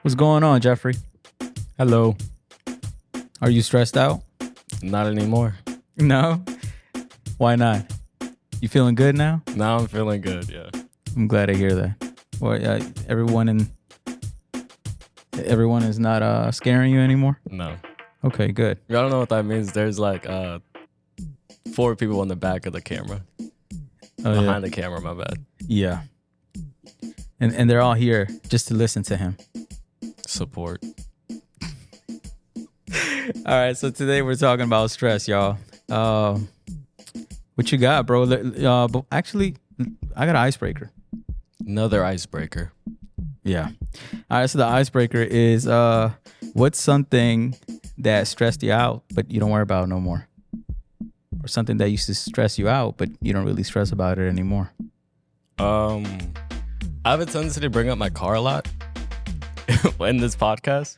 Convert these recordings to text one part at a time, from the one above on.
What's going on, Jeffrey? Hello. Are you stressed out? Not anymore. No? Why not? You feeling good now? Now I'm feeling good, yeah. I'm glad to hear that. Well, everyone is not scaring you anymore? No. Okay, good. I don't know what that means. There's like 4 people on the back of the camera. Oh, Behind the camera, my bad. Yeah. And they're all here just to listen to him. Support. All right, so today we're talking about stress, y'all. What you got, bro? But actually, I got an icebreaker. Another icebreaker. Yeah. All right, so the icebreaker is what's something that stressed you out, but you don't worry about no more? Or something that used to stress you out, but you don't really stress about it anymore? I have a tendency to bring up my car a lot in this podcast.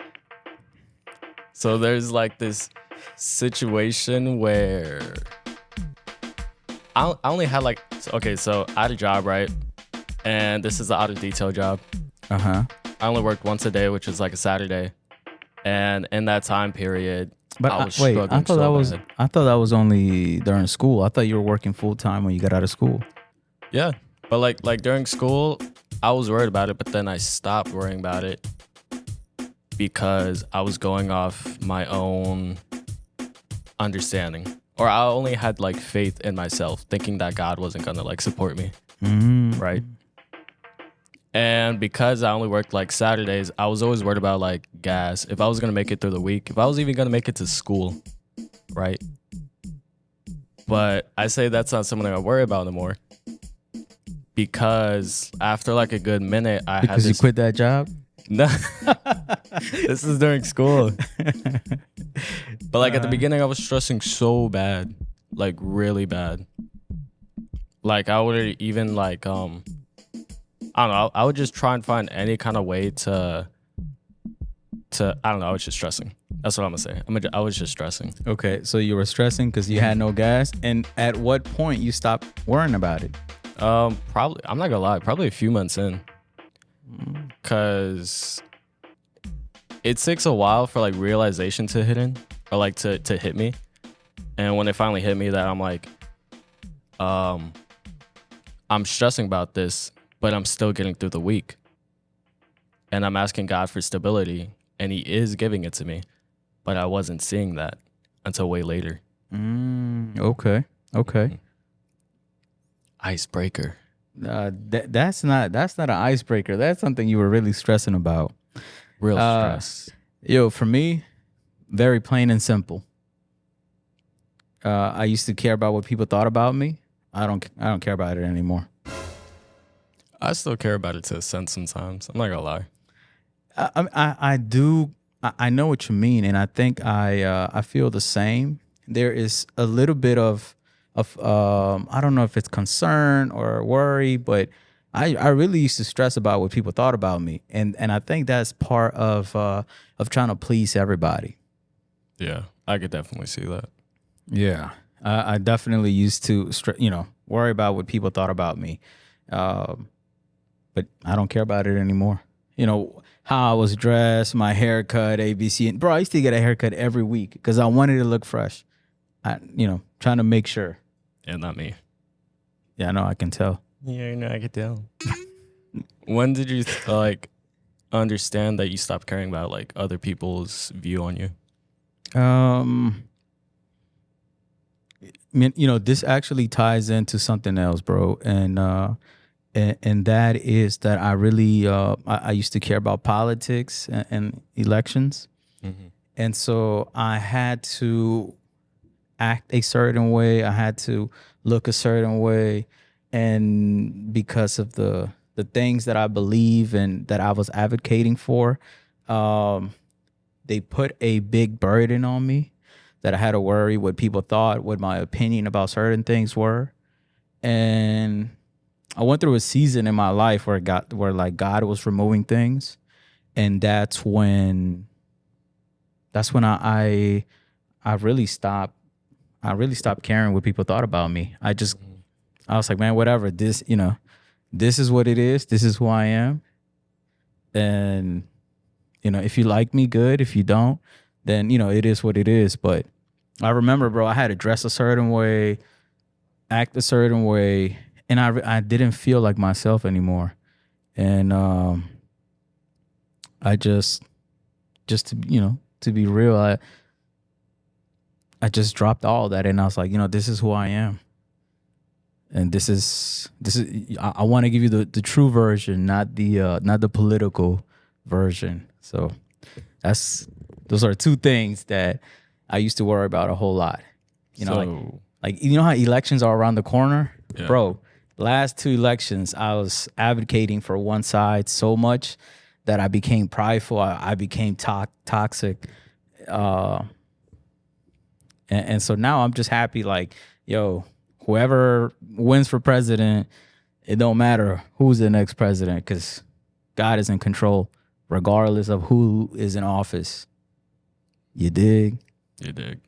So there's like this situation where I only had so I had a job, right? And this is an out of detail job. Uh-huh. I only worked once a day, which is like a Saturday. And in that time period, But I was wait, struggling bad. I thought that was only during school. I thought you were working full time when you got out of school. Yeah. But like during school, I was worried about it, but then I stopped worrying about it because I was going off my own understanding. Or I only had like faith in myself, thinking that God wasn't gonna like support me. Right. And because I only worked like Saturdays, I was always worried about like gas, if I was gonna make it through the week, if I was even gonna make it to school, right? But I say that's not something I worry about anymore. Because after like a good minute, Because you quit that job? No, this is during school. But like at the beginning, I was stressing so bad, like really bad. Like I would even like I don't know. I would just try and find any kind of way to I don't know. I was just stressing. That's what I'm gonna say. I was just stressing. Okay, so you were stressing because you had no gas, and at what point you stopped worrying about it? Probably. I'm not gonna lie. Probably a few months in, cause it takes a while for like realization to hit in, or like to hit me, and when it finally hit me, that I'm like, I'm stressing about this, but I'm still getting through the week. And I'm asking God for stability, and He is giving it to me. But I wasn't seeing that until way later. Okay. Icebreaker. That's not an icebreaker. That's something you were really stressing about. Real stress. Yo, for me, very plain and simple. I used to care about what people thought about me. I don't care about it anymore. I still care about it to a sense sometimes. I'm not gonna lie. I do. I know what you mean, and I think I feel the same. There is a little bit of I don't know if it's concern or worry, but I really used to stress about what people thought about me, and I think that's part of trying to please everybody. Yeah, I could definitely see that. Yeah, I definitely used to worry about what people thought about me, but I don't care about it anymore. How I was dressed, my haircut, ABC. And bro, I used to get a haircut every week because I wanted to look fresh. Trying to make sure. And not me. Yeah, I know, I can tell. Yeah, I could tell. When did you like understand that you stopped caring about like other people's view on you? This actually ties into something else, bro. And that is that I really I used to care about politics and elections. Mm-hmm. And so I had to act a certain way. I had to look a certain way. And because of the things that I believe and that I was advocating for, they put a big burden on me that I had to worry what people thought, what my opinion about certain things were. And I went through a season in my life where God was removing things, and that's when I really stopped. I really stopped caring what people thought about me. I was like, man, whatever. This is what it is. This is who I am, and You know, if you like me, good. If you don't, then you know it is what it is. But I remember, bro, I had to dress a certain way, act a certain way, and I didn't feel like myself anymore. And I just to to be real, I just dropped all that, and I was like, this is who I am, and this is I want to give you the true version, not the political version. So that's those are two things that I used to worry about a whole lot. You know, So like you know how elections are around the corner, yeah. bro. Last two elections, I was advocating for one side so much that I became prideful. I became toxic. Uh, and so now I'm just happy, like, yo, whoever wins for president, it don't matter who's the next president because God is in control, regardless of who is in office. You dig? You dig.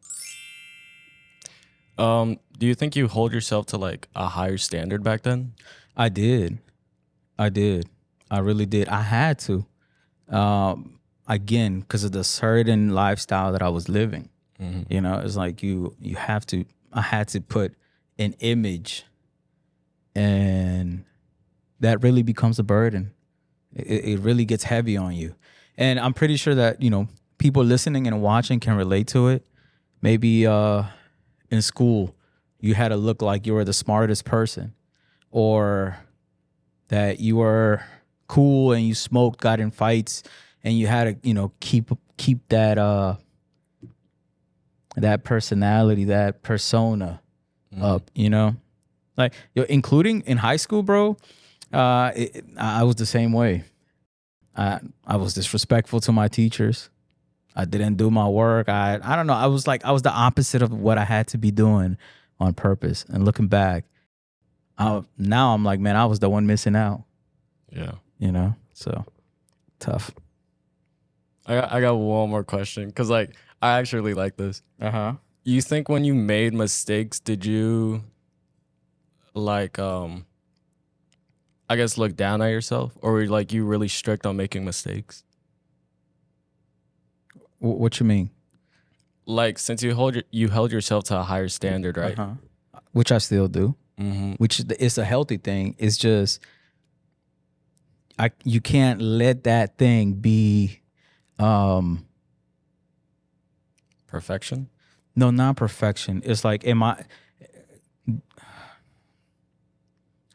Do you think you hold yourself to like a higher standard back then? I did. I did. I really did. I had to. Again, because of the certain lifestyle that I was living. You know, it's like you have to. I had to put an image, and that really becomes a burden. It really gets heavy on you, and I'm pretty sure that people listening and watching can relate to it. Maybe in school, you had to look like you were the smartest person, or that you were cool and you smoked, got in fights, and you had to keep that personality, that persona up, like including in high school, bro. I was the same way. I was disrespectful to my teachers. I didn't do my work. I don't know. I was the opposite of what I had to be doing on purpose. And looking back, now I'm like, man, I was the one missing out. Yeah. So tough. I got one more question because like I actually like this. You think when you made mistakes, did you like I guess look down at yourself, or were like you really strict on making mistakes? What you mean? Like since you held yourself to a higher standard, right? Which I still do. Mm-hmm. Which is a healthy thing. It's just you can't let that thing be Perfection. no, not perfection. It's like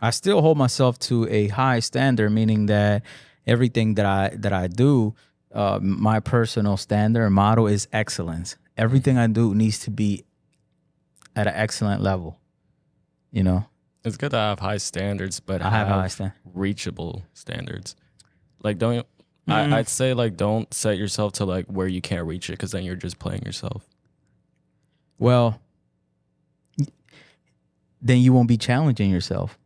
I still hold myself to a high standard, meaning that everything that I do, my personal standard and motto is excellence. Everything I do needs to be at an excellent level. It's good to have high standards, but I have high standard. reachable standards. Like don't I'd say like don't set yourself to like where you can't reach it because then you're just playing yourself. Well, then you won't be challenging yourself.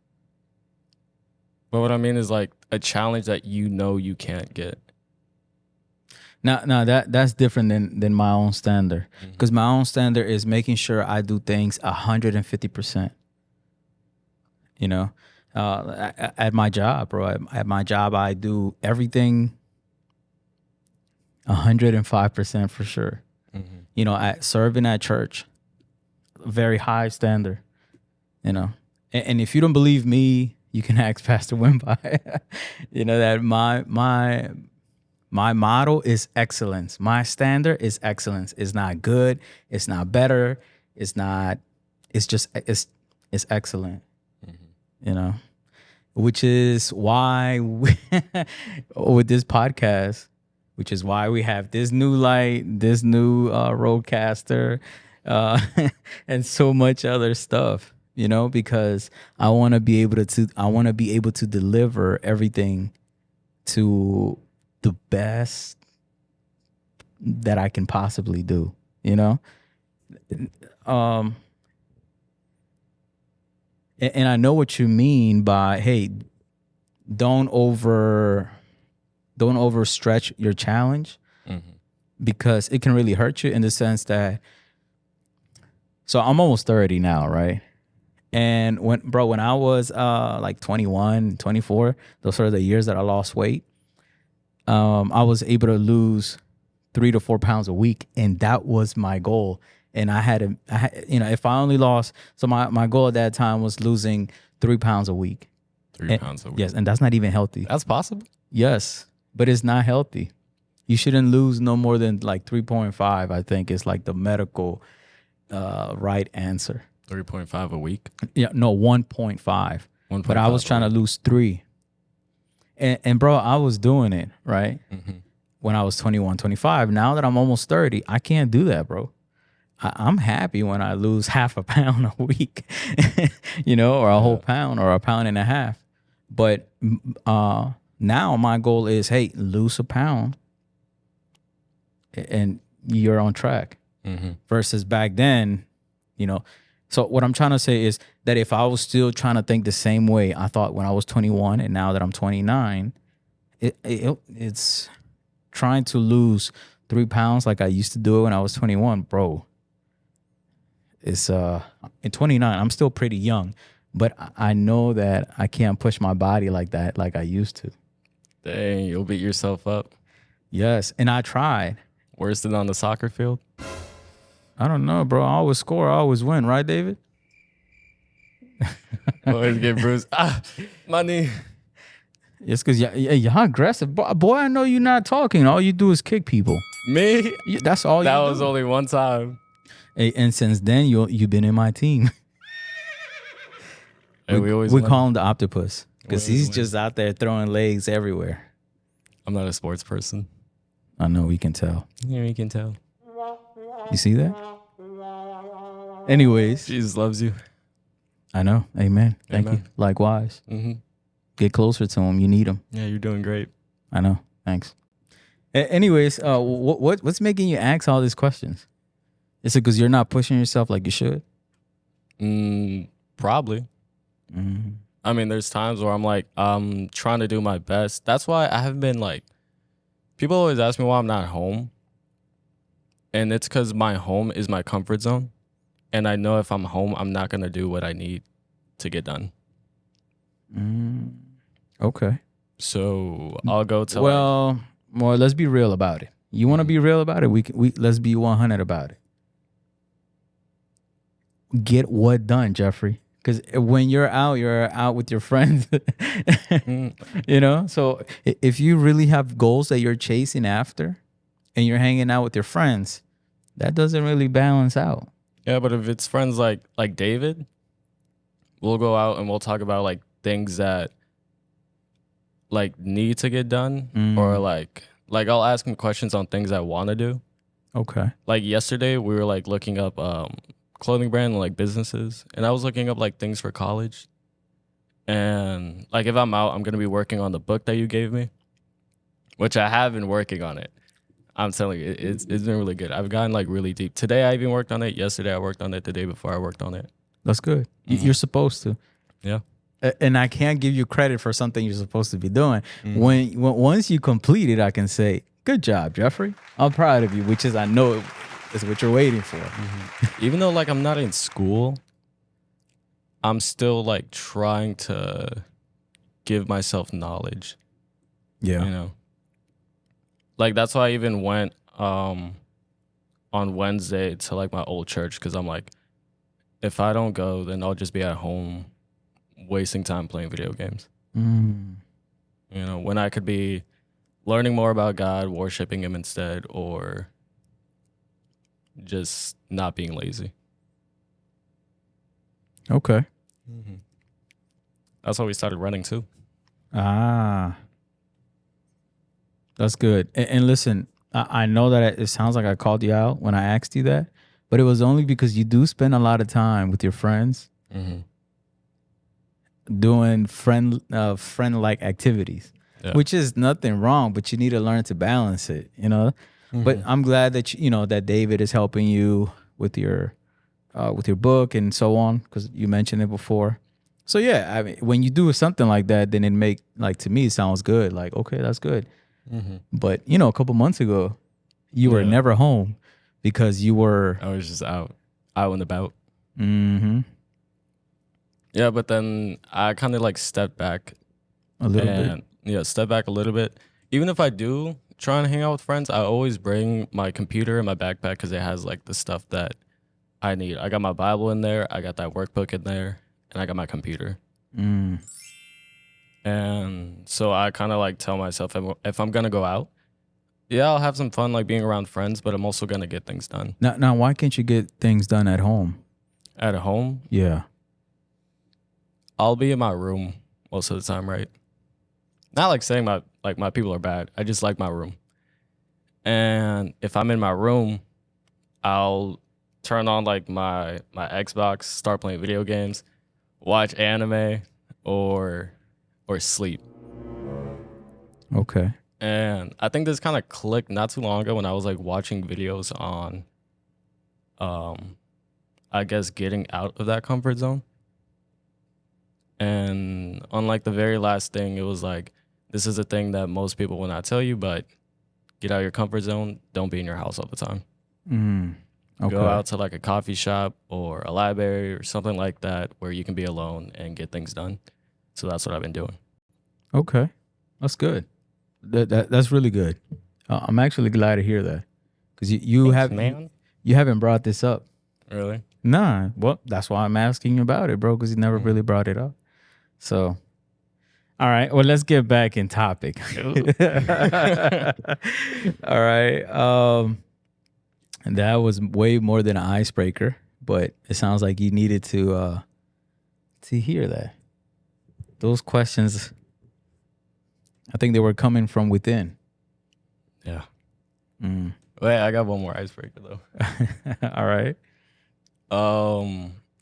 But what I mean is like a challenge that you can't get. No, that's different than my own standard. Because my own standard is making sure I do things 150%. At my job, bro. At my job, I do everything 105% for sure. At serving at church, very high standard. And if you don't believe me, you can ask Pastor Wimby. That my model is excellence. My standard is excellence. It's not good. It's not better. It's not. It's just it's excellent. Which is why with this podcast, which is why we have this new light, this new roadcaster, and so much other stuff. Because I want to be able to deliver everything to the best that I can possibly do. And I know what you mean by, hey, don't overstretch your challenge, because it can really hurt you in the sense that, so I'm almost 30 now, right? And when I was like 21, 24, those are the years that I lost weight. I was able to lose 3 to 4 pounds a week, and that was my goal. And if I only lost, so my goal at that time was losing 3 pounds a week. 3 pounds a week. Yes, and that's not even healthy. That's possible. Yes, but it's not healthy. You shouldn't lose no more than like 3.5. I think is like the medical right answer. 3.5 a week. Yeah, no, 1.5. But I was trying to lose 3. And bro, I was doing it, right? When I was 21, 25. Now that I'm almost 30, I can't do that, bro. I'm happy when I lose half a pound a week, or a whole pound or a pound and a half. But now my goal is, hey, lose a pound and you're on track. Versus back then, So what I'm trying to say is that if I was still trying to think the same way I thought when I was 21, and now that I'm 29, it's trying to lose 3 pounds like I used to do it when I was 21, bro. It's in 29, I'm still pretty young, but I know that I can't push my body like that like I used to. Dang, you'll beat yourself up. Yes, and I tried. Worse than on the soccer field? I don't know, bro. I always score, I always win, right, David? Always get bruised. My knee. It's because y'all aggressive. Boy, I know you're not talking. All you do is kick people. Me? That's all you do. That was only one time. Hey, and since then, you've been in my team. And we call him the octopus because he's just out there throwing legs everywhere. I'm not a sports person. I know, we can tell. Yeah, we can tell. You see that? Anyways. Jesus loves you. I know. Amen. Thank Amen. you. Likewise. Get closer to him. You need him. Yeah, you're doing great. I know. Thanks. Anyways, what's making you ask all these questions? Is it because you're not pushing yourself like you should? Probably. I mean, there's times where I'm like, I'm trying to do my best. That's why I haven't been like, people always ask me why I'm not home. And it's because my home is my comfort zone. And I know if I'm home, I'm not going to do what I need to get done. Okay. So I'll go to well, let's be real about it. You want to be real about it? Let's be 100 about it. Get what done, Jeffrey? Because when you're out with your friends, So if you really have goals that you're chasing after, and you're hanging out with your friends, that doesn't really balance out. Yeah, but if it's friends like David, we'll go out and we'll talk about like things that like need to get done, or like I'll ask him questions on things I want to do. Okay. Like yesterday, we were like looking up clothing brand and like businesses, and I was looking up like things for college. And like if I'm out, I'm gonna be working on the book that you gave me, which I have been working on it. I'm telling you, it's been really good. I've gotten like really deep. Today I even worked on it. Yesterday I worked on it. The day before I worked on it. That's good. You're supposed to. Yeah. And I can't give you credit for something you're supposed to be doing. When once you complete it, I can say, good job, Jeffrey. I'm proud of you, which is, I know is what you're waiting for. Even though like I'm not in school, I'm still like trying to give myself knowledge. Yeah. Like that's why I even went on Wednesday to like my old church, because I'm like, if I don't go, then I'll just be at home wasting time playing video games. When I could be learning more about God, worshiping him instead, or just not being lazy. Okay. That's why we started running too. That's good. And listen, I know that it sounds like I called you out when I asked you that, but it was only because you do spend a lot of time with your friends doing friend-like activities, which is nothing wrong, but you need to learn to balance it, But I'm glad that that David is helping you with your book and so on, because you mentioned it before. So yeah, I mean, when you do something like that, then to me, it sounds good. Like, okay, that's good. But a couple months ago, you were never home because I was just out and about. Yeah, but then I kind of like stepped back a little bit. Yeah, step back a little bit, even if I do try and hang out with friends, I always bring my computer in my backpack because it has like the stuff that I need. I got my Bible in there, I got that workbook in there, and I got my computer. Mm. And so I kind of like tell myself if I'm gonna go out, yeah, I'll have some fun like being around friends, but I'm also gonna get things done. Now, why can't you get things done at home? At home, Yeah. I'll be in my room most of the time, right? Not like saying my people are bad. I just like my room. And if I'm in my room, I'll turn on like my Xbox, start playing video games, watch anime, or sleep. Okay. And I think this kind of clicked not too long ago when I was like watching videos on, I guess getting out of that comfort zone. And on like the very last thing, it was like, this is a thing that most people will not tell you, but get out of your comfort zone. Don't be in your house all the time. Mm. Okay. Go out to like a coffee shop or a library or something like that where you can be alone and get things done. So that's what I've been doing. Okay. That's good. That's really good. I'm actually glad to hear that because Thanks, man. you haven't brought this up. Really? Nah. Well, that's why I'm asking you about it, bro, because you never really brought it up. So, all right. Well, let's get back in topic. All right. And that was way more than an icebreaker, but it sounds like you needed to hear that. Those questions, I think they were coming from within. Yeah. Mm. Wait, I got one more icebreaker though. All right.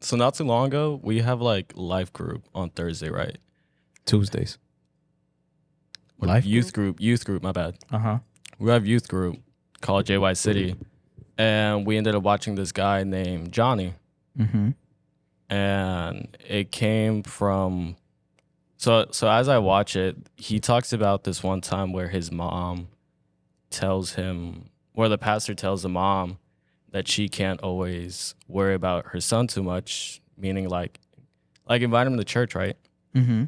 So not too long ago, we have like life group on Thursday, right? Tuesdays. Or Life youth group, my bad. Uh-huh. We have youth group called JY City, and we ended up watching this guy named Johnny, Mm-hmm. and it came from. So as I watch it, he talks about this one time where his mom tells him, where the pastor tells the mom that she can't always worry about her son too much, meaning like invite him to church, right? Mm-hmm.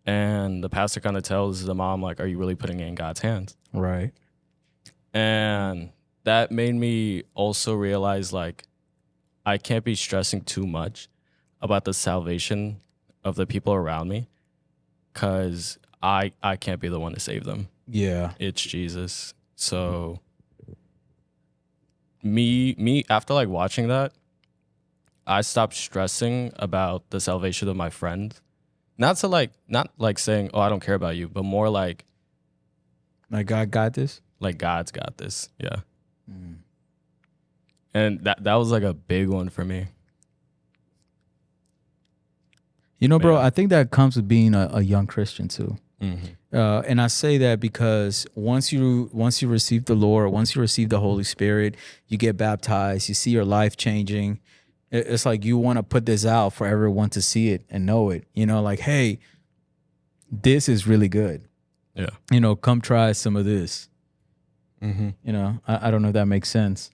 And the pastor kind of tells the mom like, are you really putting it in God's hands? Right. And that made me also realize like I can't be stressing too much about the salvation of the people around me, because I can't be the one to save them. Yeah. It's Jesus. So me after like watching that, I stopped stressing about the salvation of my friend. Not like saying, oh, I don't care about you, but more like God got this. God's got this. Yeah. And that was like a big one for me. You know, bro, Yeah. I think that comes with being a young Christian too. Mm-hmm. And I say that because once you receive the Lord, once you receive the Holy Spirit, you get baptized, you see your life changing. It's like you want to put this out for everyone to see it and know it. You know, like, hey, this is really good. Yeah. You know, come try some of this. Mm-hmm. You know, I don't know if that makes sense.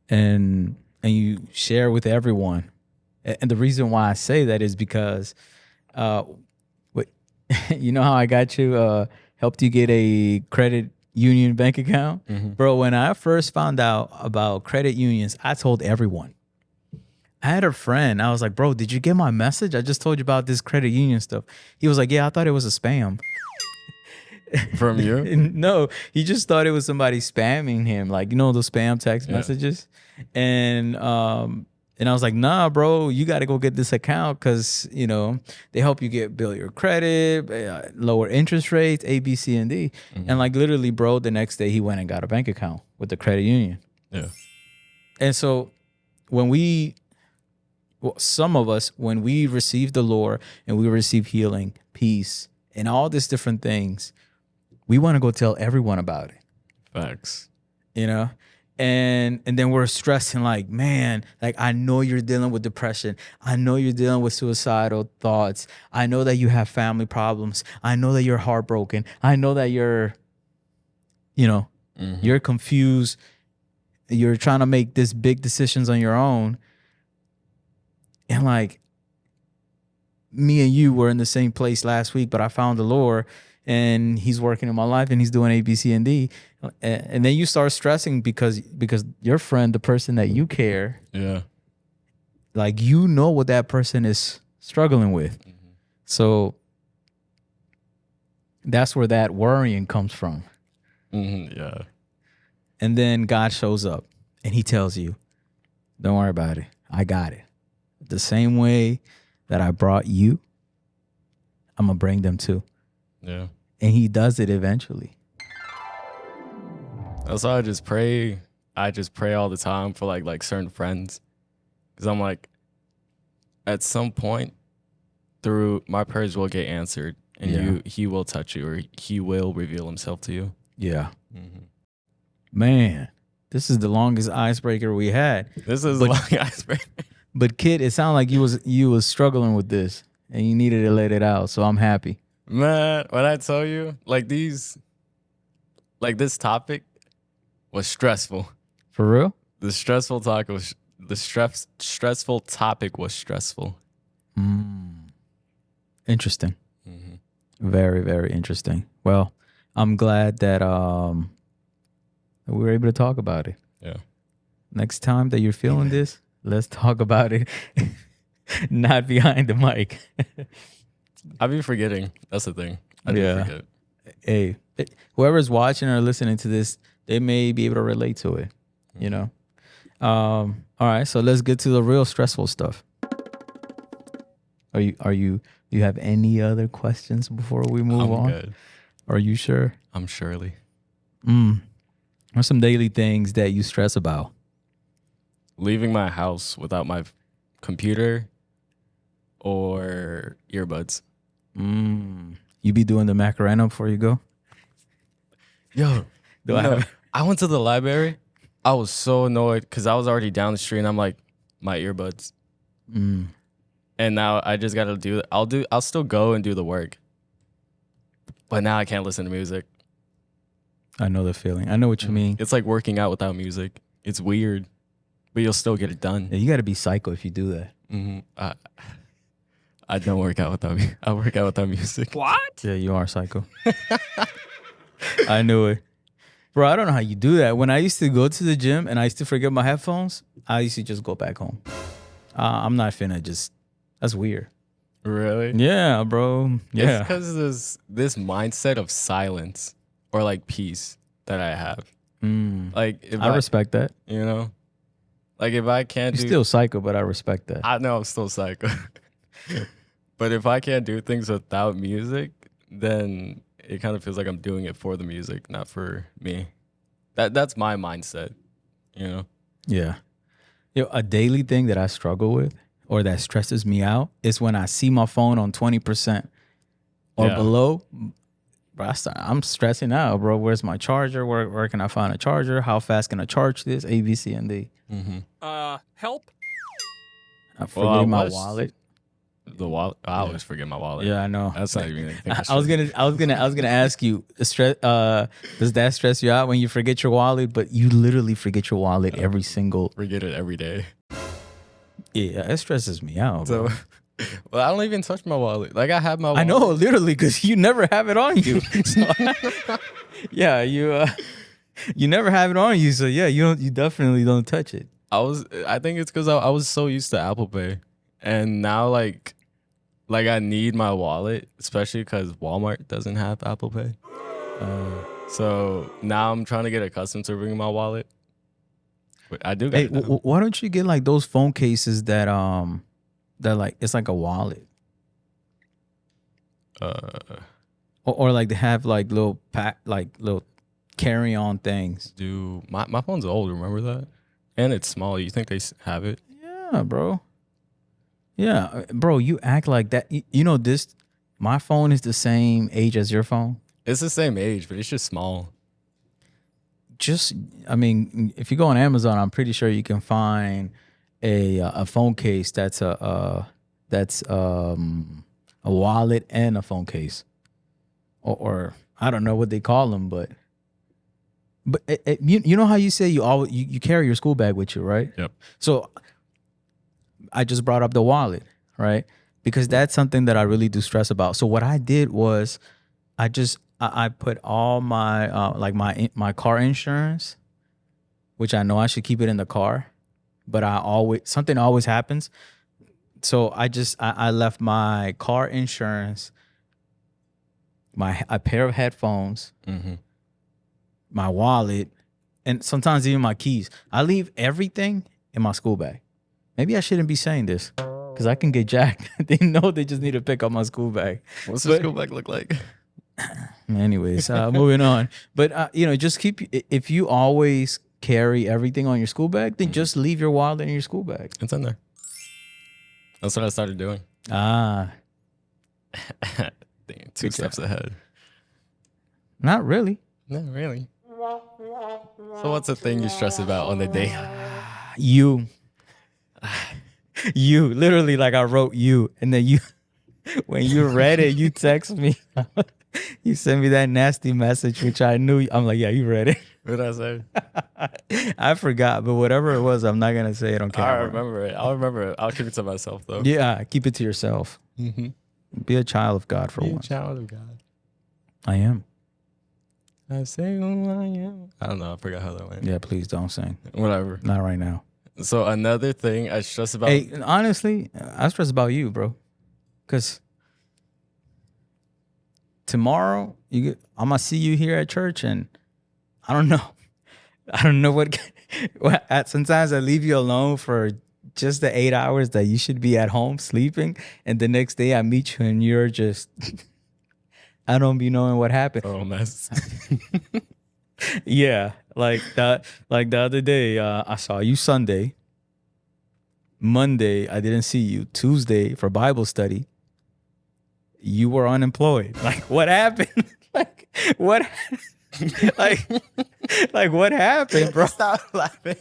And you share with everyone. And the reason why I say that is because what you know how I got you helped you get a credit union bank account? Mm-hmm. Bro, when I first found out about credit unions, I told everyone. I had a friend. I was like, bro, did you get my message? I just told you about this credit union stuff. He was like, yeah, I thought it was a spam. From you? No, he just thought it was somebody spamming him, like, you know, those spam text messages. And I was like, nah, bro, you got to go get this account because, you know, they help you build your credit, lower interest rates, A, B, C, and D. Mm-hmm. And like literally, bro, the next day he went and got a bank account with the credit union. Yeah. And so when some of us, when we receive the Lord and we receive healing, peace, and all these different things, we want to go tell everyone about it. Facts. You know? And then we're stressing like, man, like I know you're dealing with depression. I know you're dealing with suicidal thoughts. I know that you have family problems. I know that you're heartbroken. I know that you're, you know, you're confused. You're trying to make these big decisions on your own. And like me and you were in the same place last week, but I found the Lord and he's working in my life and he's doing A, B, C, and D. And then you start stressing because your friend, the person that you care, Yeah. like you know what that person is struggling with. So that's where that worrying comes from. Yeah. And then God shows up and he tells you, don't worry about it. I got it. The same way that I brought you, I'm going to bring them too. Yeah. And he does it eventually. That's why I just pray. I just pray all the time for like certain friends. Because I'm like, at some point, through my prayers will get answered. And he will touch you, or he will reveal himself to you. Yeah. Man, this is the longest icebreaker we had. This is a long icebreaker. But kid, it sounded like you was struggling with this and you needed to let it out. So I'm happy. Man, when I tell you, like this topic was stressful. For real? The stressful topic was stressful. Interesting. Very, very interesting. Well, I'm glad that we were able to talk about it. Yeah. Next time that you're feeling this, let's talk about it. Not behind the mic. I be forgetting. That's the thing. I do forget. Hey, whoever's watching or listening to this, they may be able to relate to it. You know. All right, so let's get to the real stressful stuff. Do you have any other questions before we move on? Good. Are you sure? I'm surely. What are some daily things that you stress about? Leaving my house without my computer or earbuds. You be doing the Macarena before you go? Yo, I went to the library. I was so annoyed because I was already down the street and I'm like, my earbuds. And now I just gotta do it. I'll still go and do the work. But now I can't listen to music. I know the feeling. I know what you mean. It's like working out without music. It's weird, but you'll still get it done. Yeah, you got to be psycho if you do that. I don't work out without me. I work out without music. What? Yeah, you are psycho. I knew it. Bro, I don't know how you do that. When I used to go to the gym and I used to forget my headphones, I used to just go back home. I'm not finna just, that's weird. Really? Yeah, bro. Yeah. It's because there's this mindset of silence or like peace that I have. Like if I respect that. You know? Like if I can't You're still psycho, but I respect that. I know I'm still psycho. But if I can't do things without music, then it kind of feels like I'm doing it for the music, not for me. That's my mindset, you know? Yeah. A daily thing that I struggle with or that stresses me out is when I see my phone on 20% or below. Bro, I'm stressing out, bro. Where's my charger? Where can I find a charger? How fast can I charge this? A, B, C, and D. Help. I'm forgetting my wallet. The wallet. I always forget my wallet. Yeah, I know. That's not even anything. I was gonna ask you. Does that stress you out when you forget your wallet? But you literally forget your wallet every single. Forget it every day. Yeah, it stresses me out. Bro. So, well, I don't even touch my wallet. Like I have my wallet. I know, literally, because you never have it on you. So, yeah, you never have it on you. So yeah, you definitely don't touch it. I think it's because I was so used to Apple Pay, and now like I need my wallet, especially because Walmart doesn't have Apple Pay. So now I'm trying to get accustomed to bringing my wallet. But I do. Hey, why don't you get like those phone cases that like it's like a wallet, or like they have like little little carry on things. My phone's old. Remember that, and it's small. You think they have it? Yeah, bro. Yeah, bro. You act like that. You know this. My phone is the same age as your phone. It's the same age, but it's just small. I mean, if you go on Amazon, I'm pretty sure you can find a phone case that's a wallet and a phone case, or I don't know what they call them, but you know how you say you carry your school bag with you, right? Yep. So I just brought up the wallet, right? Because that's something that I really do stress about. So what I did was I put all my like my car insurance, which I know I should keep it in the car, but something always happens. So I left my car insurance, a pair of headphones, my wallet, and sometimes even my keys. I leave everything in my school bag. Maybe I shouldn't be saying this because I can get jacked. They know they just need to pick up my school bag. What's the school bag look like? Anyways, moving on. But just if you always carry everything on your school bag, then just leave your wallet in your school bag. It's in there. That's what I started doing. Ah, Dang, 2 steps ahead. not really. No, really. So what's the thing you stress about on the day? You literally, like I wrote you, and then you when you read it, you text me. You sent me that nasty message, which I knew. I'm like, yeah, you read it. What did I say? I forgot, but whatever it was, I'm not gonna say it on I camera. remember it. I'll remember it. I'll keep it to myself though. Yeah, keep it to yourself. Be a child of God for Be a once. child of God. I am. I say who I am. I don't know. I forgot how that went. Yeah, please don't sing. Whatever. Not right now. So another thing I stress about. Hey, honestly, I stress about you, bro. Cause tomorrow I'm gonna see you here at church, and I don't know. I don't know what. Sometimes I leave you alone for just the 8 hours that you should be at home sleeping, and the next day I meet you and you're just. I don't be knowing what happened. Oh, mess. Yeah, like that. Like the other day, I saw you Sunday. Monday, I didn't see you. Tuesday for Bible study, you were unemployed. Like, what happened? like, what? like, like, what happened, bro? Stop laughing.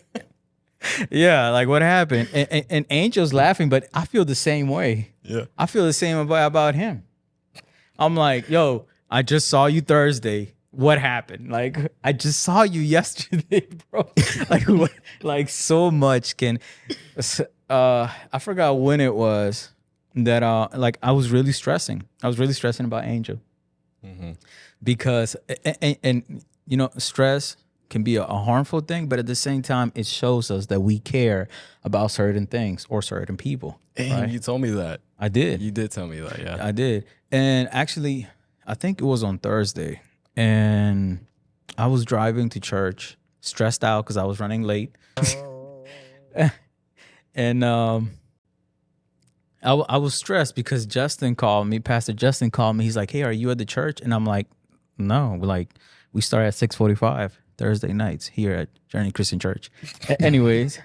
Yeah, like, what happened? And Angel's laughing, but I feel the same way. Yeah. I feel the same about him. I'm like, yo, I just saw you Thursday. What happened? Like, I just saw you yesterday, bro. Like, what, like so much can. I forgot when it was that. Like I was really stressing. I was really stressing about Angel because, and stress can be a harmful thing, but at the same time, it shows us that we care about certain things or certain people. And right? you told me that. I did. You did tell me that, yeah. I did. And actually, I think it was on Thursday. And I was driving to church, stressed out because I was running late. And I was stressed because Justin called me. Pastor Justin called me. He's like, hey, are you at the church? And I'm like, no. We start at 6:45 Thursday nights here at Journey Christian Church. Anyways,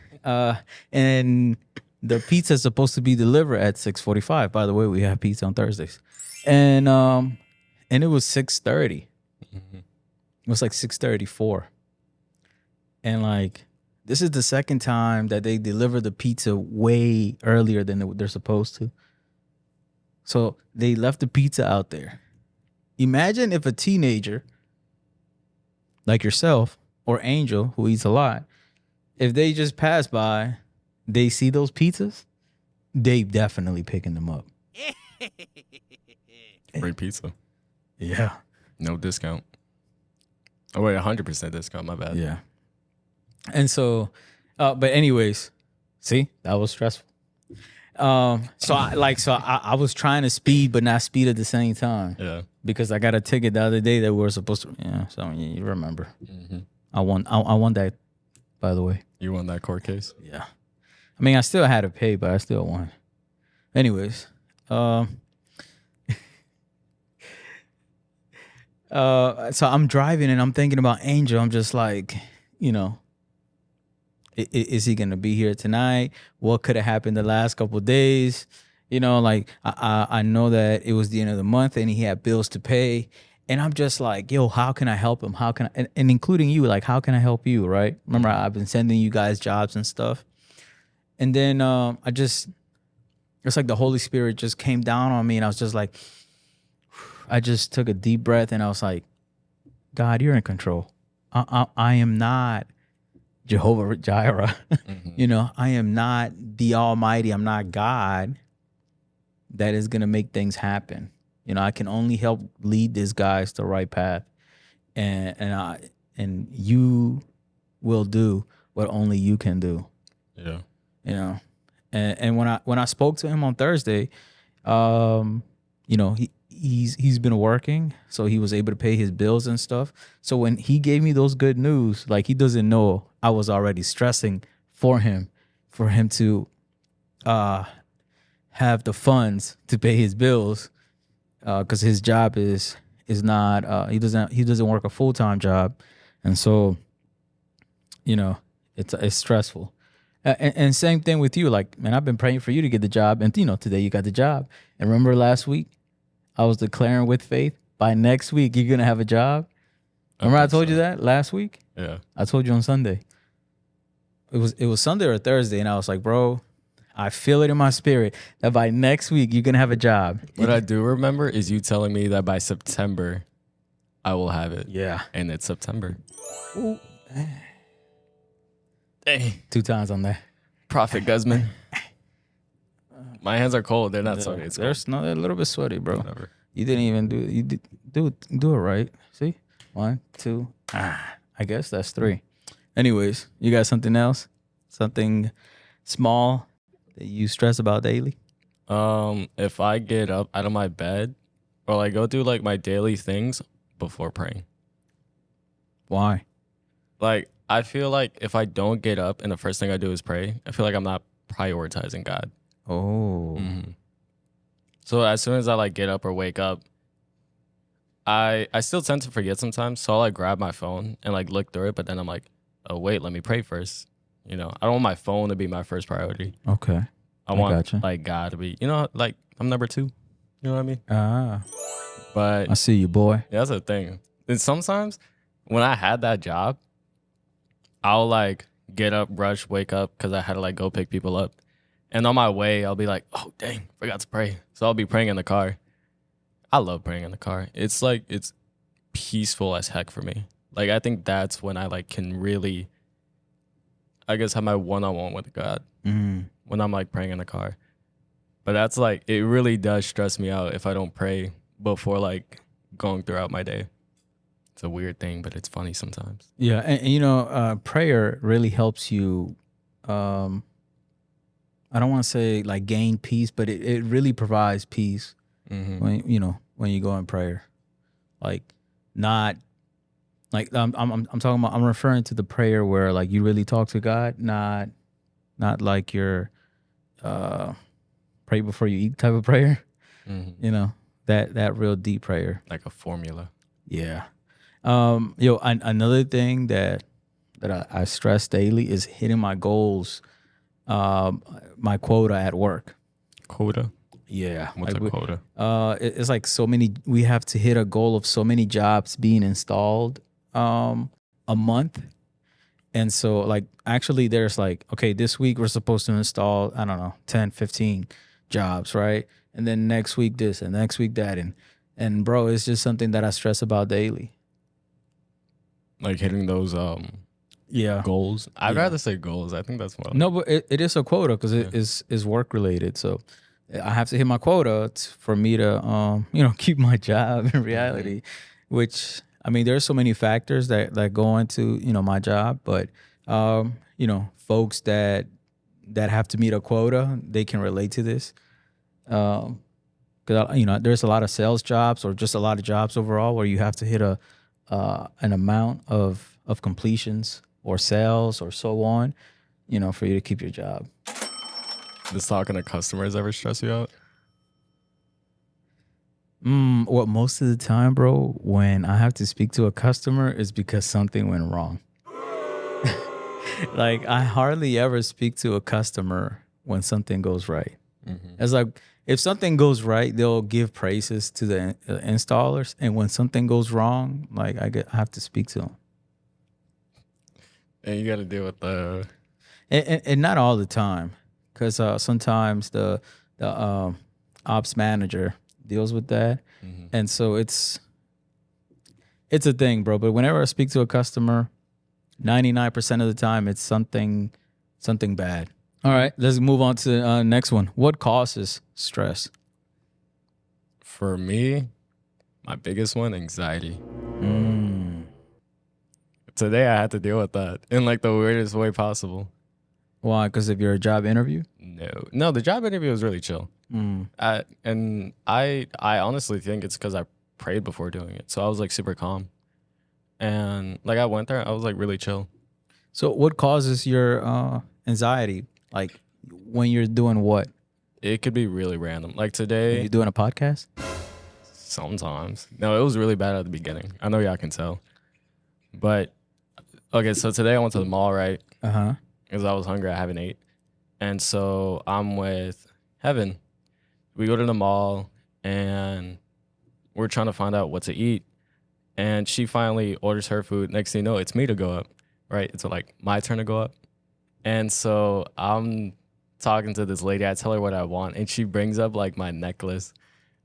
and the pizza is supposed to be delivered at 6:45. By the way, we have pizza on Thursdays. And it was 6:30. It was like 6:34. And like, this is the second time that they deliver the pizza way earlier than they're supposed to. So they left the pizza out there. Imagine if a teenager like yourself or Angel, who eats a lot, if they just pass by, they see those pizzas, they definitely picking them up. Free pizza. Yeah. No discount. Oh, wait, 100% discount. My bad. Yeah. And so, but anyways, see, that was stressful. So I was trying to speed, but not speed at the same time. Yeah. Because I got a ticket the other day that we were supposed to. Yeah. So you remember. I won that, by the way. You won that court case? Yeah. I mean, I still had to pay, but I still won. Anyways, so I'm driving and I'm thinking about Angel. I'm just like, is he gonna be here tonight? What could have happened the last couple of days? Like I know that it was the end of the month and he had bills to pay, and I'm just like, yo, how can I help him? How can I, and including you, like, how can I help you? Right? Remember, I've been sending you guys jobs and stuff, and then it's like the Holy Spirit just came down on me, and I was just like, I just took a deep breath, and I was like, God, you're in control. I am not Jehovah Jireh. I am not the Almighty. I'm not God that is going to make things happen. I can only help lead these guys the right path, and you will do what only you can do. Yeah. You know, and when I spoke to him on Thursday, he's been working, so he was able to pay his bills and stuff. So when he gave me those good news, like, he doesn't know I was already stressing for him to have the funds to pay his bills, because his job is not he doesn't work a full-time job, and so it's stressful. And same thing with you. Like, man, I've been praying for you to get the job, and today you got the job. And remember last week, I was declaring with faith, by next week you're gonna have a job. Remember I think told you so. that last week? Yeah. I told you on Sunday. It was Sunday or Thursday, and I was like, bro, I feel it in my spirit that by next week you're gonna have a job. What I do remember is you telling me that by September I will have it. Yeah. And it's September. Ooh. Hey, 2 times on that. Prophet Guzman. My hands are cold. They're not sweaty. It's They're cold. a little bit sweaty, bro. Whatever. You didn't even do it right. See? 1, 2. I guess that's 3. Anyways, you got something else? Something small that you stress about daily? If I get up out of my bed or like go do like my daily things before praying. Why? Like I feel like if I don't get up and the first thing I do is pray, I feel like I'm not prioritizing God. Oh. Mm-hmm. So as soon as I like get up or wake up, I still tend to forget sometimes. So I'll like grab my phone and like look through it, but then I'm like, oh wait, let me pray first. I don't want my phone to be my first priority. Okay. I want gotcha. like God to be, like I'm number 2. You know what I mean? I But see you, boy. yeah, that's the thing. And sometimes when I had that job, I'll like get up, brush, wake up because I had to like go pick people up. And on my way, I'll be like, oh, dang, forgot to pray. So I'll be praying in the car. I love praying in the car. It's like, it's peaceful as heck for me. Like, I think that's when I like can really, I guess, have my one-on-one with God when I'm like praying in the car. But that's like, it really does stress me out if I don't pray before like going throughout my day. It's a weird thing, but it's funny sometimes. Yeah, and prayer really helps you. I don't want to say like gain peace, but it really provides peace when you go in prayer. Like, not like I'm talking about. I'm referring to the prayer where like you really talk to God, not like your pray before you eat type of prayer. That real deep prayer, like a formula. Yeah. Another thing that I stress daily is hitting my goals, my quota at work. Quota? Yeah. What's like a quota? It's like so many. We have to hit a goal of so many jobs being installed a month. And so like actually there's like, okay, this week we're supposed to install, I don't know, 10, 15 jobs, right? And then next week this and next week that. And bro, it's just something that I stress about daily. Like hitting those goals. I'd rather say goals. I think that's more. No, but it is a quota because it is work related. So I have to hit my quota for me to keep my job in reality. Which, I mean, there's so many factors that go into my job, but folks that have to meet a quota, they can relate to this. Because there's a lot of sales jobs or just a lot of jobs overall where you have to hit an amount of completions or sales or so on, for you to keep your job. Does talking to customers ever stress you out? Well, most of the time, bro, when I have to speak to a customer is because something went wrong. Like, I hardly ever speak to a customer when something goes right. It's like, if something goes right, they'll give praises to the installers. And when something goes wrong, like I have to speak to them. And you got to deal with the... And not all the time. Because sometimes the ops manager deals with that. And so it's a thing, bro. But whenever I speak to a customer, 99% of the time, it's something bad. All right, let's move on to next one. What causes stress? For me, my biggest one, anxiety. Mm. Today I had to deal with that in like the weirdest way possible. Why? Because of your job interview? No, the job interview was really chill. Mm. And I honestly think it's because I prayed before doing it, so I was like super calm, and like I went there, I was like really chill. So what causes your anxiety? Like when you're doing what? It could be really random. Like Are today, you doing a podcast? sometimes. No, it was really bad at the beginning. I know y'all can tell, but okay. So today I went to the mall, right? Uh-huh. Because I was hungry. I haven't ate. And so I'm with Heaven. We go to the mall and we're trying to find out what to eat. And she finally orders her food. Next thing you know, it's me to go up, right? It's like my turn to go up. And so I'm talking to this lady. I tell her what I want. And she brings up like my necklace.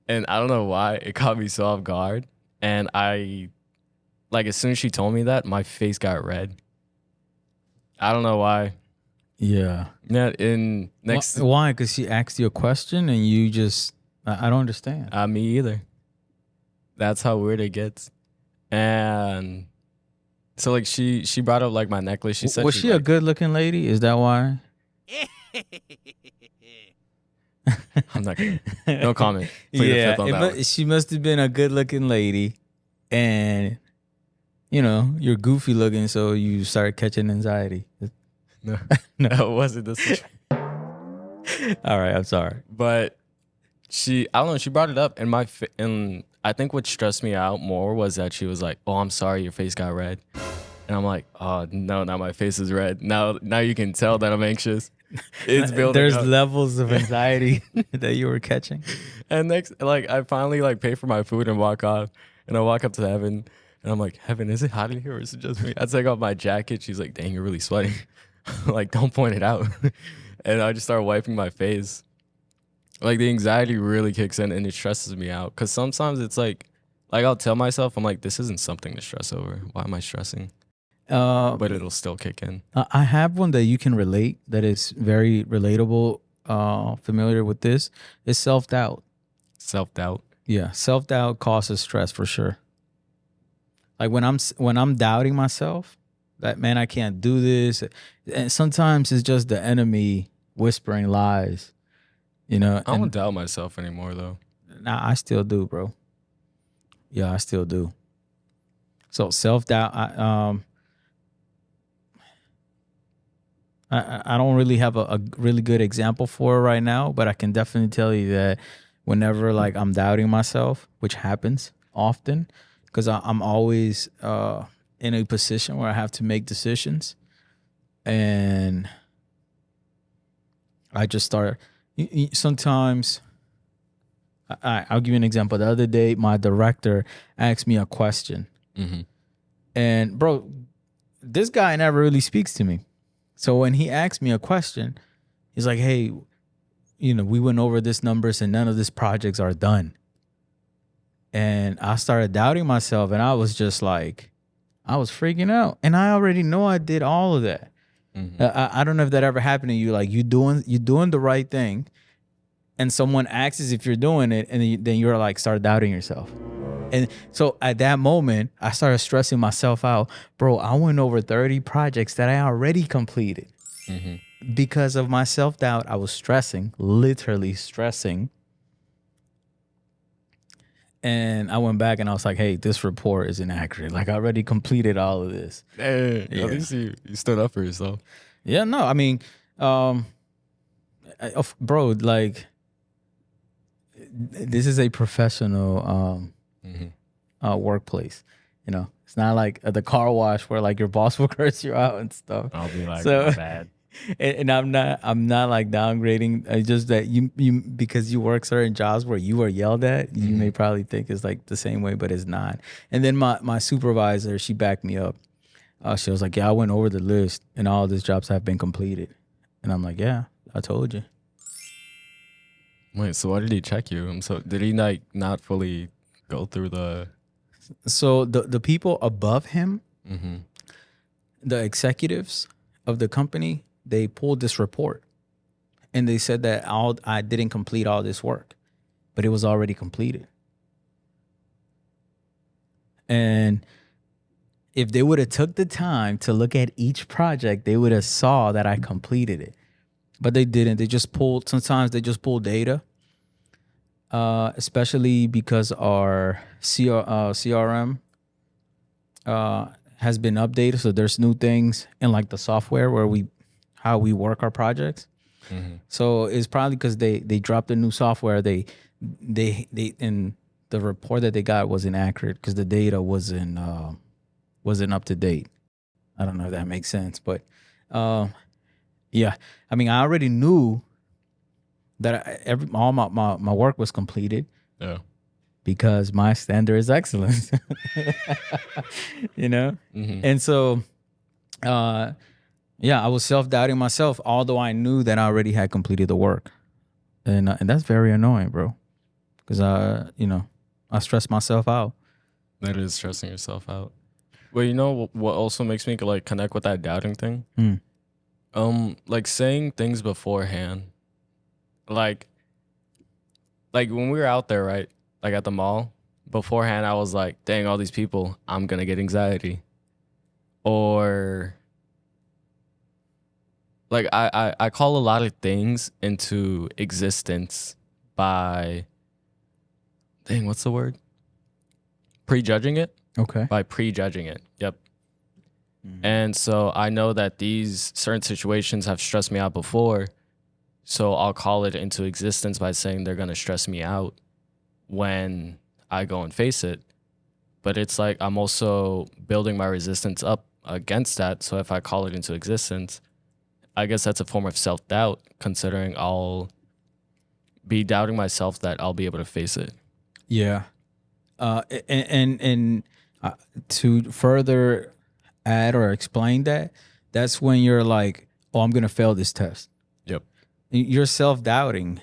And I don't know why. It caught me so off guard. And like, as soon as she told me that, my face got red. I don't know why. Yeah. Yeah, in next Why? Because she asked you a question and you just, I don't understand. me either. That's how weird it gets. And so like she brought up like my necklace. She said Was she a like, good looking lady? Is that why? I'm not gonna no comment. Plead the fifth on that one. She must have been a good looking lady, and you know you're goofy looking, so you started catching anxiety. No, no, it wasn't this. All right, I'm sorry. But I don't know. She brought it up, and and I think what stressed me out more was that she was like, "Oh, I'm sorry, your face got red," and I'm like, "Oh no, now my face is red. Now you can tell that I'm anxious. It's building. There's up." levels of anxiety that you were catching. And next, like I finally like pay for my food and walk off, and I walk up to Heaven, and I'm like, "Heaven, is it hot in here or is it just me?" I take off my jacket. She's like, "Dang, you're really sweating." Like, don't point it out. And I just start wiping my face. Like the anxiety really kicks in and it stresses me out. Cause sometimes it's like I'll tell myself, I'm like, this isn't something to stress over. Why am I stressing? But it'll still kick in. I have one that you can relate that is very relatable, familiar with this. It's self-doubt. Self-doubt. Yeah, self-doubt causes stress for sure. Like when I'm doubting myself, that man, I can't do this. And sometimes it's just the enemy whispering lies, you know. I don't doubt myself anymore though. Nah, I still do, bro. Yeah, I still do. So self-doubt, I don't really have a really good example for it right now, but I can definitely tell you that whenever like I'm doubting myself, which happens often, because I'm always in a position where I have to make decisions, and I just start. Sometimes, I'll give you an example. The other day, my director asked me a question, Mm-hmm. and bro, this guy never really speaks to me. So when he asked me a question, he's like, "Hey, you know, we went over this numbers and none of these projects are done." And I started doubting myself, and I was just like, I was freaking out, and I already know I did all of that. Mm-hmm. I don't know if that ever happened to you. Like you doing the right thing, and someone asks if you're doing it, and then you're like start doubting yourself. And so at that moment, I started stressing myself out. Bro, I went over 30 projects that I already completed. Mm-hmm. Because of my self-doubt, I was stressing, literally stressing. And I went back and I was like, hey, this report is inaccurate. Like I already completed all of this. Hey, Yeah. At least you stood up for yourself. Yeah, no, I mean, bro, like this is a professional workplace. You know, it's not like the car wash where like your boss will curse you out and stuff. I'll be like, So- my bad. And I'm not like downgrading. It's just that you because you work certain jobs where you are yelled at, you may probably think it's like the same way, but it's not. And then my supervisor, she backed me up. She was like, "Yeah, I went over the list, and all these jobs have been completed." And I'm like, "Yeah, I told you." Wait, so why did he check you? So did he like not fully go through the? So the people above him, Mm-hmm. the executives of the company, they pulled this report, and they said that I didn't complete all this work, but it was already completed. And if they would have took the time to look at each project, they would have saw that I completed it. But they didn't. Sometimes they just pull data, especially because our CRM has been updated. So there's new things in like the software how we work our projects. So it's probably because they dropped a new software. They and the report that they got wasn't accurate because the data wasn't up to date. I don't know if that makes sense, but yeah. I mean, I already knew that all my work was completed. Yeah. Because my standard is excellence. And so yeah, I was self-doubting myself, although I knew that I already had completed the work. And that's very annoying, bro, because I stress myself out. That is stressing yourself out. Well, you know what also makes me like connect with that doubting thing? Like saying things beforehand. Like when we were out there, right? Like at the mall, beforehand I was like, dang, all these people, I'm gonna get anxiety. Or like I call a lot of things into existence by, dang, what's the word? Prejudging it? Okay. By prejudging it. Yep. And so I know that these certain situations have stressed me out before. So I'll call it into existence by saying they're going to stress me out when I go and face it. But it's like I'm also building my resistance up against that. So if I call it into existence, I guess that's a form of self-doubt, considering I'll be doubting myself that I'll be able to face it. Yeah. And to further add or explain that, that's when you're like, oh, I'm going to fail this test. Yep. You're self-doubting,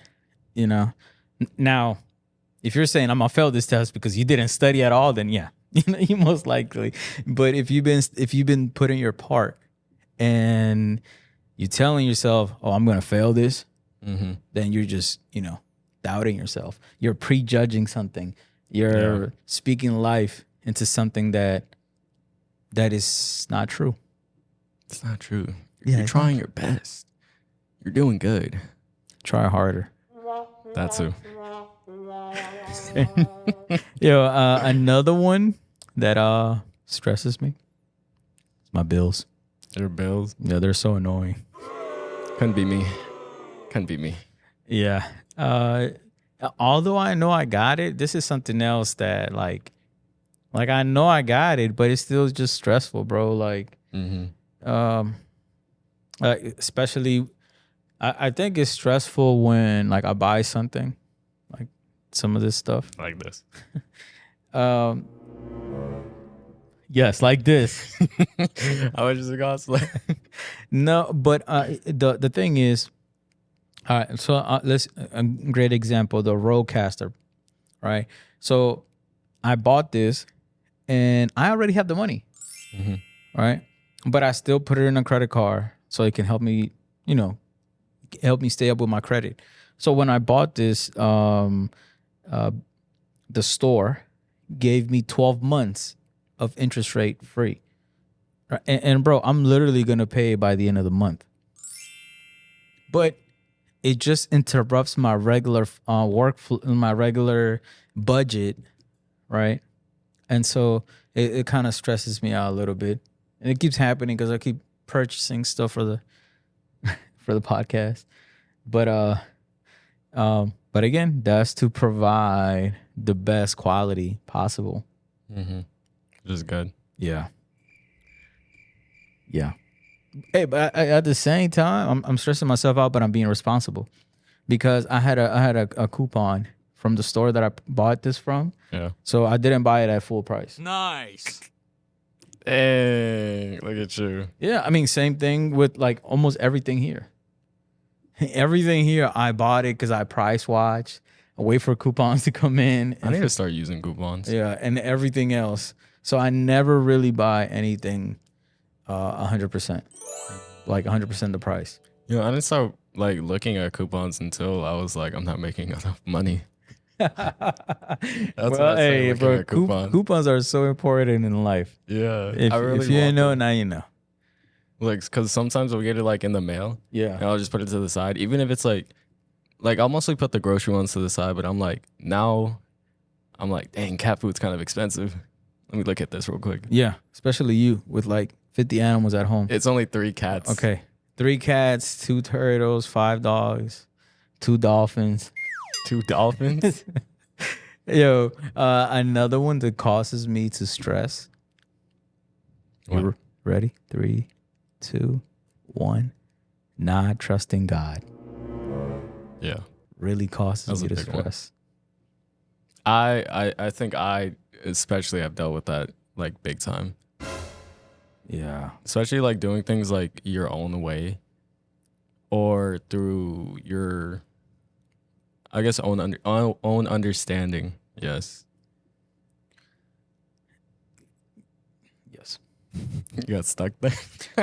Now, if you're saying I'm going to fail this test because you didn't study at all, then yeah, you most likely. But if you've been putting your part and you're telling yourself, oh, I'm going to fail this, then you're just, doubting yourself. You're prejudging something. You're speaking life into something that is not true. It's not true. Yeah, You're trying your best. You're doing good. Try harder. That's who. Another one that stresses me is my bills. Your bills. Yeah, they're so annoying. Couldn't be me. Yeah. Although I know I got it, this is something else that like I know I got it, but it's still just stressful, bro. Like, especially, I think it's stressful when like I buy something, like some of this stuff. Like this. Yes, like this. I was just gonna No, but the thing is, all right. So let's a great example, the Rodecaster, right? So I bought this, and I already have the money, right? But I still put it in a credit card so it can help me, help me stay up with my credit. So when I bought this, the store gave me 12 months of interest rate free. Right? And bro, I'm literally going to pay by the end of the month. But it just interrupts my regular my regular budget, right? And so it kind of stresses me out a little bit. And it keeps happening because I keep purchasing stuff for the for the podcast. But again, that's to provide the best quality possible. Just good. Yeah. Yeah. Hey, but at the same time, I'm stressing myself out, but I'm being responsible because I had a coupon from the store that I bought this from. Yeah. So I didn't buy it at full price. Nice. Dang, look at you. Yeah, I mean, same thing with like almost everything here. Everything here, I bought it because I price watch. I wait for coupons to come in. I need to start using coupons. Yeah, and everything else. So I never really buy anything 100%, like 100% the price. I didn't start like looking at coupons until I was like, I'm not making enough money. That's what Well, I say hey, looking bro, at coupon. coupons are so important in life. Yeah, If I really if you didn't want know, them. now you know. Like, because sometimes we'll get it like in the mail, Yeah. and I'll just put it to the side. Even if it's like I'll mostly put the grocery ones to the side, but I'm like, dang, cat food's kind of expensive. Let me look at this real quick. Yeah, especially you with like 50 animals at home. It's only 3 cats. Okay. 3 cats, 2 turtles, 5 dogs, 2 dolphins. 2 dolphins. Yo, another one that causes me to stress. What? You ready? 3, 2, 1. Not trusting God Yeah. really That causes was me a to big one. stress. I think I especially have dealt with that like big time. Yeah. Especially like doing things like your own way or through your I guess own understanding. Yes. Yes. You got stuck there.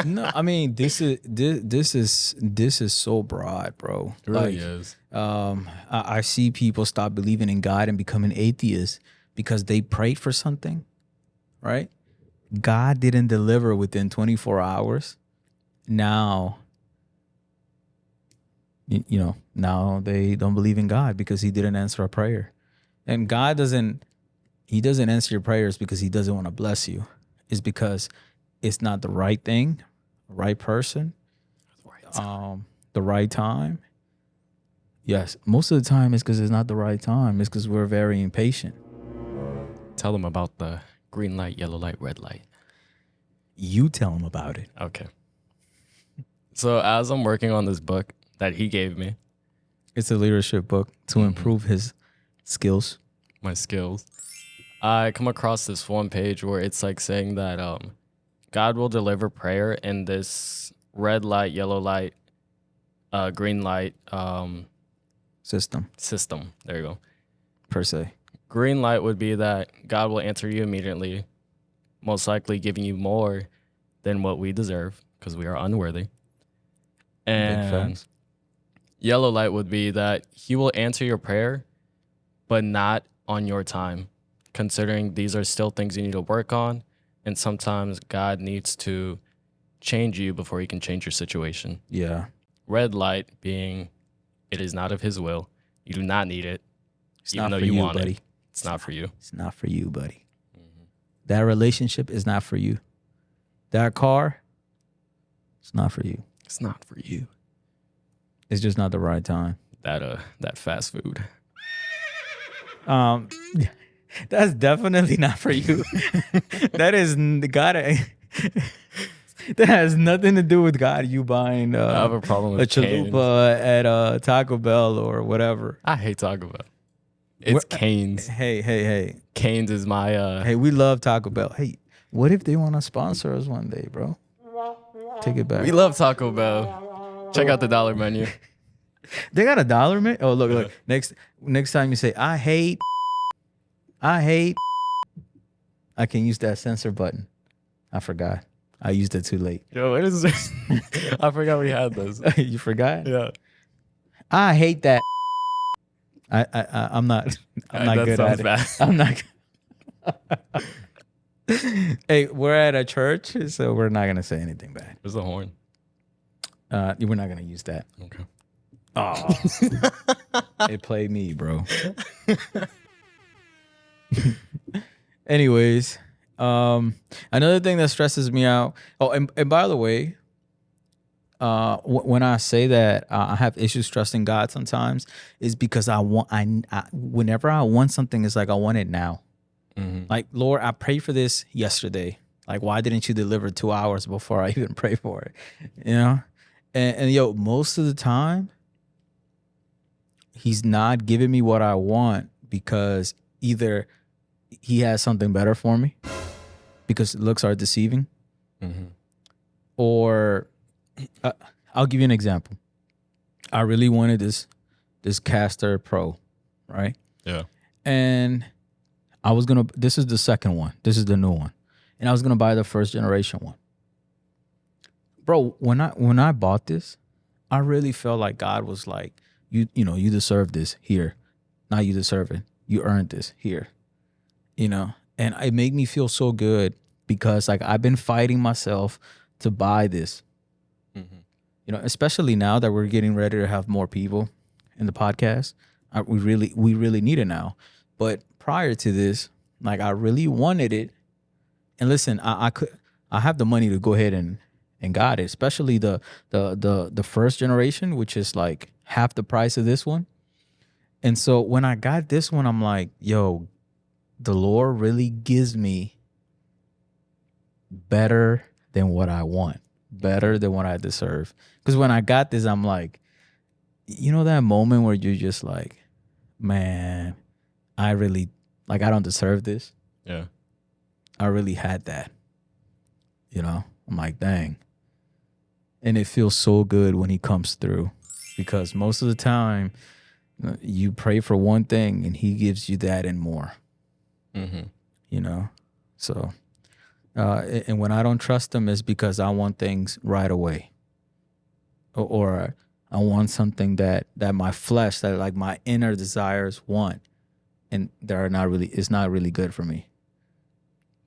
No, I mean this is so broad, bro. It really is. I see people stop believing in God and becoming atheists because they prayed for something, right? God didn't deliver within 24 hours. Now, now they don't believe in God because he didn't answer a prayer. And God doesn't answer your prayers because he doesn't want to bless you. It's because it's not the right thing, right person, the right time. Yes, most of the time it's because it's not the right time. It's because we're very impatient. Tell them about the green light, yellow light, red light. You tell them about it. Okay. So as I'm working on this book that he gave me, It's a leadership book to improve his skills. my skills, I come across this one page where it's like saying that God will deliver prayer in this red light, yellow light, green light System, system. There you go. per se. Green light would be that God will answer you immediately, most likely giving you more than what we deserve because we are unworthy. Big And facts. yellow light would be that he will answer your prayer, but not on your time, considering these are still things you need to work on. And sometimes God needs to change you before he can change your situation. Yeah. Red light being it is not of his will. You do not need it. It's even not though for you you, want buddy. it. It's not for you. It's not for you, buddy. That relationship is not for you. That car, it's not for you. It's not for you. It's just not the right time. That fast food. That's definitely not for you. That is God. That has nothing to do with God. You buying I have a problem a with Cane's. chalupa at Taco Bell or whatever. I hate Taco Bell. It's Cane's. Hey. Cane's is my Hey, we love Taco Bell. Hey, what if they want to sponsor us one day, bro? Take it back. we love Taco Bell. Check out the dollar menu. They got a dollar, man. Oh, look. Next time you say I hate, I can use that censor button. I forgot. I used it too late. Yo, what is this? I forgot we had this. You forgot? Yeah. I hate that. I'm not That good sounds at it. bad. I'm not. Hey, we're at a church, so we're not gonna say anything bad. Where's the horn? We're not gonna use that. Okay. Oh, it played me, bro. Anyways, another thing that stresses me out. Oh, and by the way, when I say that I have issues trusting God sometimes, is because whenever I want something, it's like I want it now. Like, Lord, I prayed for this yesterday. Like, why didn't you deliver 2 hours before I even pray for it? You know, and yo, most of the time, he's not giving me what I want because either he has something better for me, because looks are deceiving, or I'll give you an example. I really wanted this Caster Pro, right? Yeah. And I was gonna. This is the second one. This is the new one, and I was gonna buy the first generation one. Bro, when I bought this, I really felt like God was like, you deserve this. Here, Now you deserve it. You earned this here. And it made me feel so good because like I've been fighting myself to buy this. Especially now that we're getting ready to have more people in the podcast. We really need it now. But prior to this, like I really wanted it. And listen, I have the money to go ahead and got it, especially the first generation, which is like half the price of this one. And so when I got this one, I'm like, yo, the Lord really gives me better than what I want, better than what I deserve. Because when I got this, I'm like, that moment where you're just like, man, I really, like, I don't deserve this. Yeah. I really had that. I'm like, dang. And it feels so good when he comes through because most of the time you pray for one thing and he gives you that and more. So and when I don't trust him is because I want things right away, or I want something that my flesh, that like my inner desires want, and it's not really good for me.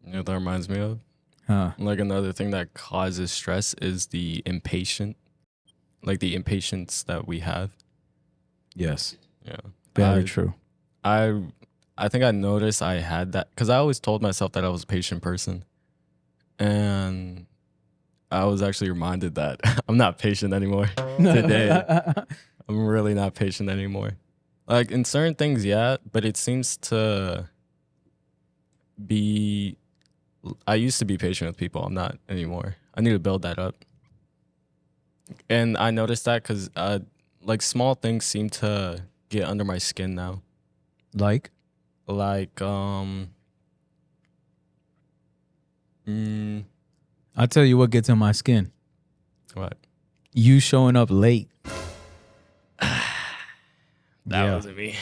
You know what that reminds me of? Like another thing that causes stress is the impatience that we have. Yes. Yeah. Very true. I think I noticed I had that because I always told myself that I was a patient person. And I was actually reminded that I'm not patient anymore today. I'm really not patient anymore. Like in certain things, yeah, but it seems to be, I used to be patient with people. I'm not anymore. I need to build that up. And I noticed that because like small things seem to get under my skin now. Like I'll tell you what gets in my skin. What? You showing up late. That wasn't me.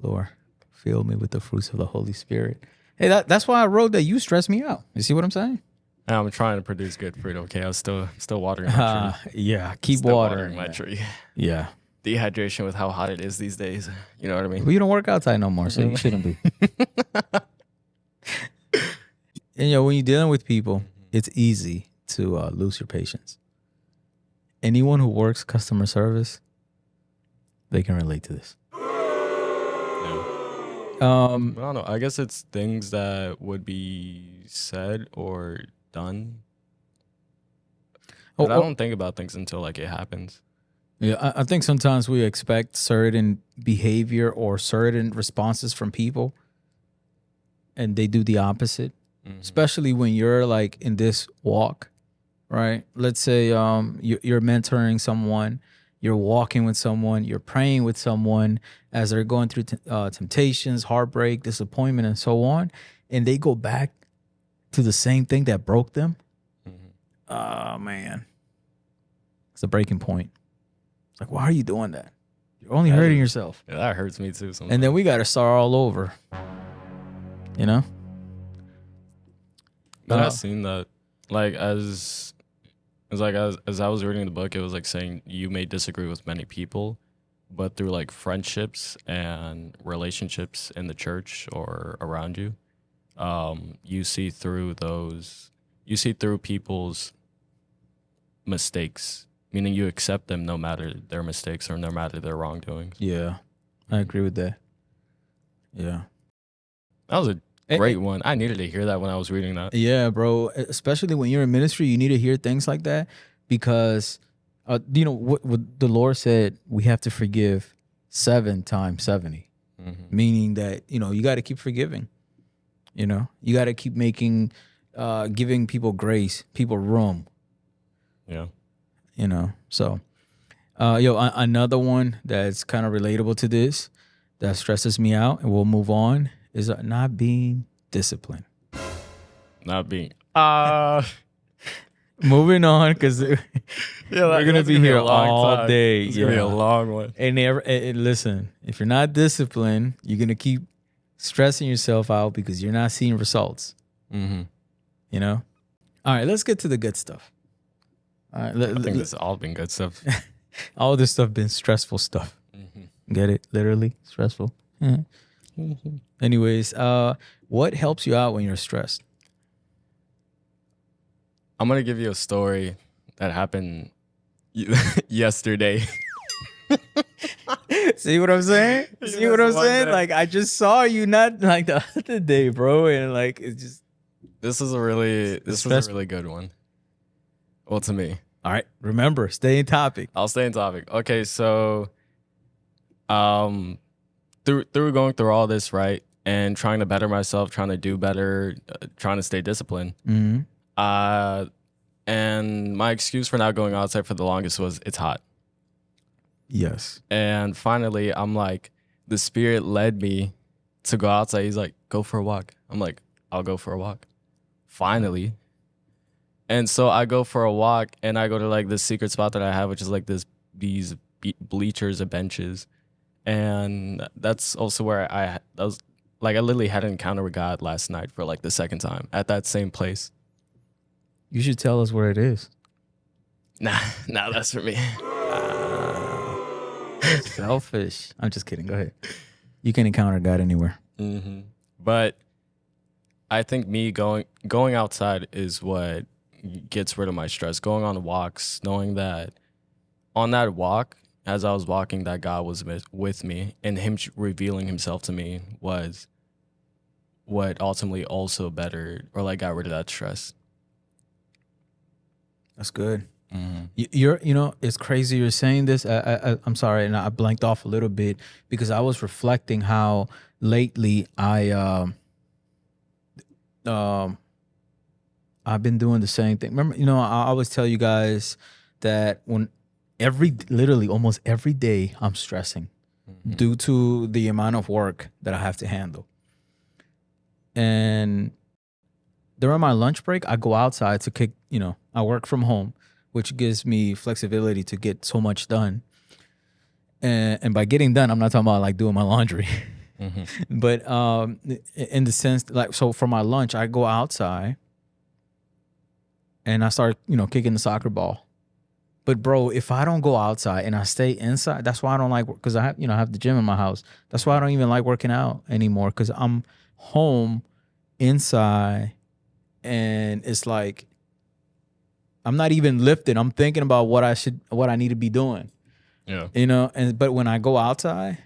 Lord, fill me with the fruits of the Holy Spirit. Hey, that's why I wrote that you stress me out. You see what I'm saying? I'm trying to produce good fruit. Okay, I was still watering my tree. Yeah, keep Still watering my tree. Yeah. Dehydration with how hot it is these days. You know what I mean? Well, you don't work outside no more, so you shouldn't be. And when you're dealing with people, it's easy to lose your patience. Anyone who works customer service, they can relate to this. I don't know. I guess it's things that would be said or done. But I don't think about things until like it happens. Yeah, I think sometimes we expect certain behavior or certain responses from people, and they do the opposite. Especially when you're like in this walk, right? Let's say you're mentoring someone, you're walking with someone, you're praying with someone as they're going through temptations, heartbreak, disappointment, and so on, and they go back to the same thing that broke them. Oh man, it's a breaking point. It's like, why are you doing that? You're only hurting yourself. Yeah, that hurts me too sometimes. And then we got to start all over. But I've seen that, like as I was reading the book, it was like saying you may disagree with many people, but through like friendships and relationships in the church or around you, you see through people's mistakes, meaning you accept them no matter their mistakes or no matter their wrongdoings. Yeah, I agree with that. Yeah. That was a great one. I needed to hear that when I was reading that. Yeah, bro. Especially when you're in ministry, you need to hear things like that because, what the Lord said, we have to forgive 7 times 70, meaning that, you got to keep forgiving. You got to keep giving people grace, people room. Yeah. So, another one that's kind of relatable to this that stresses me out, and we'll move on, is not being disciplined. Moving on, because we're going to be here all day. It's going to be a long one. And listen, if you're not disciplined, you're going to keep stressing yourself out because you're not seeing results. All right, let's get to the good stuff. All right, I think this has all been good stuff. All this stuff been stressful stuff. Get it? Literally stressful. Yeah. Anyways, what helps you out when you're stressed? I'm gonna give you a story that happened yesterday. See what I'm saying? See what I'm Yes, one saying? day. Like I just saw you not like the other day, bro, and like it's just This is a really stressful. good one. Well, to me. All right. Remember, stay in topic. I'll stay in topic. Okay, so through going through all this, right, and trying to better myself, trying to do better, trying to stay disciplined. Mm-hmm. And my excuse for not going outside for the longest was it's hot. Yes. And finally, I'm like, the spirit led me to go outside. He's like, go for a walk. I'm like, I'll go for a walk. Finally. And so I go for a walk, and I go to like this secret spot that I have, which is like these bleachers and benches. And that's also where I literally had an encounter with God last night for like the second time at that same place. You should tell us where it is. Nah, that's for me. Selfish. I'm just kidding. Go ahead. You can encounter God anywhere. Mm-hmm. But I think me going outside is what gets rid of my stress. Going on walks, knowing that on that walk, as I was walking, that God was with me, and Him revealing Himself to me was what ultimately also bettered or like got rid of that stress. That's good. Mm-hmm. It's crazy you're saying this. I'm sorry, and I blanked off a little bit because I was reflecting how lately I've been doing the same thing. Remember, I always tell you guys that literally almost every day I'm stressing due to the amount of work that I have to handle. And during my lunch break, I go outside to kick, I work from home, which gives me flexibility to get so much done. And by getting done, I'm not talking about like doing my laundry, but in the sense like, so for my lunch, I go outside and I start, kicking the soccer ball. But bro, if I don't go outside and I stay inside, that's why I don't like, because I have the gym in my house. That's why I don't even like working out anymore, because I'm home inside and it's like, I'm not even lifting. I'm thinking about what I need to be doing. Yeah. But when I go outside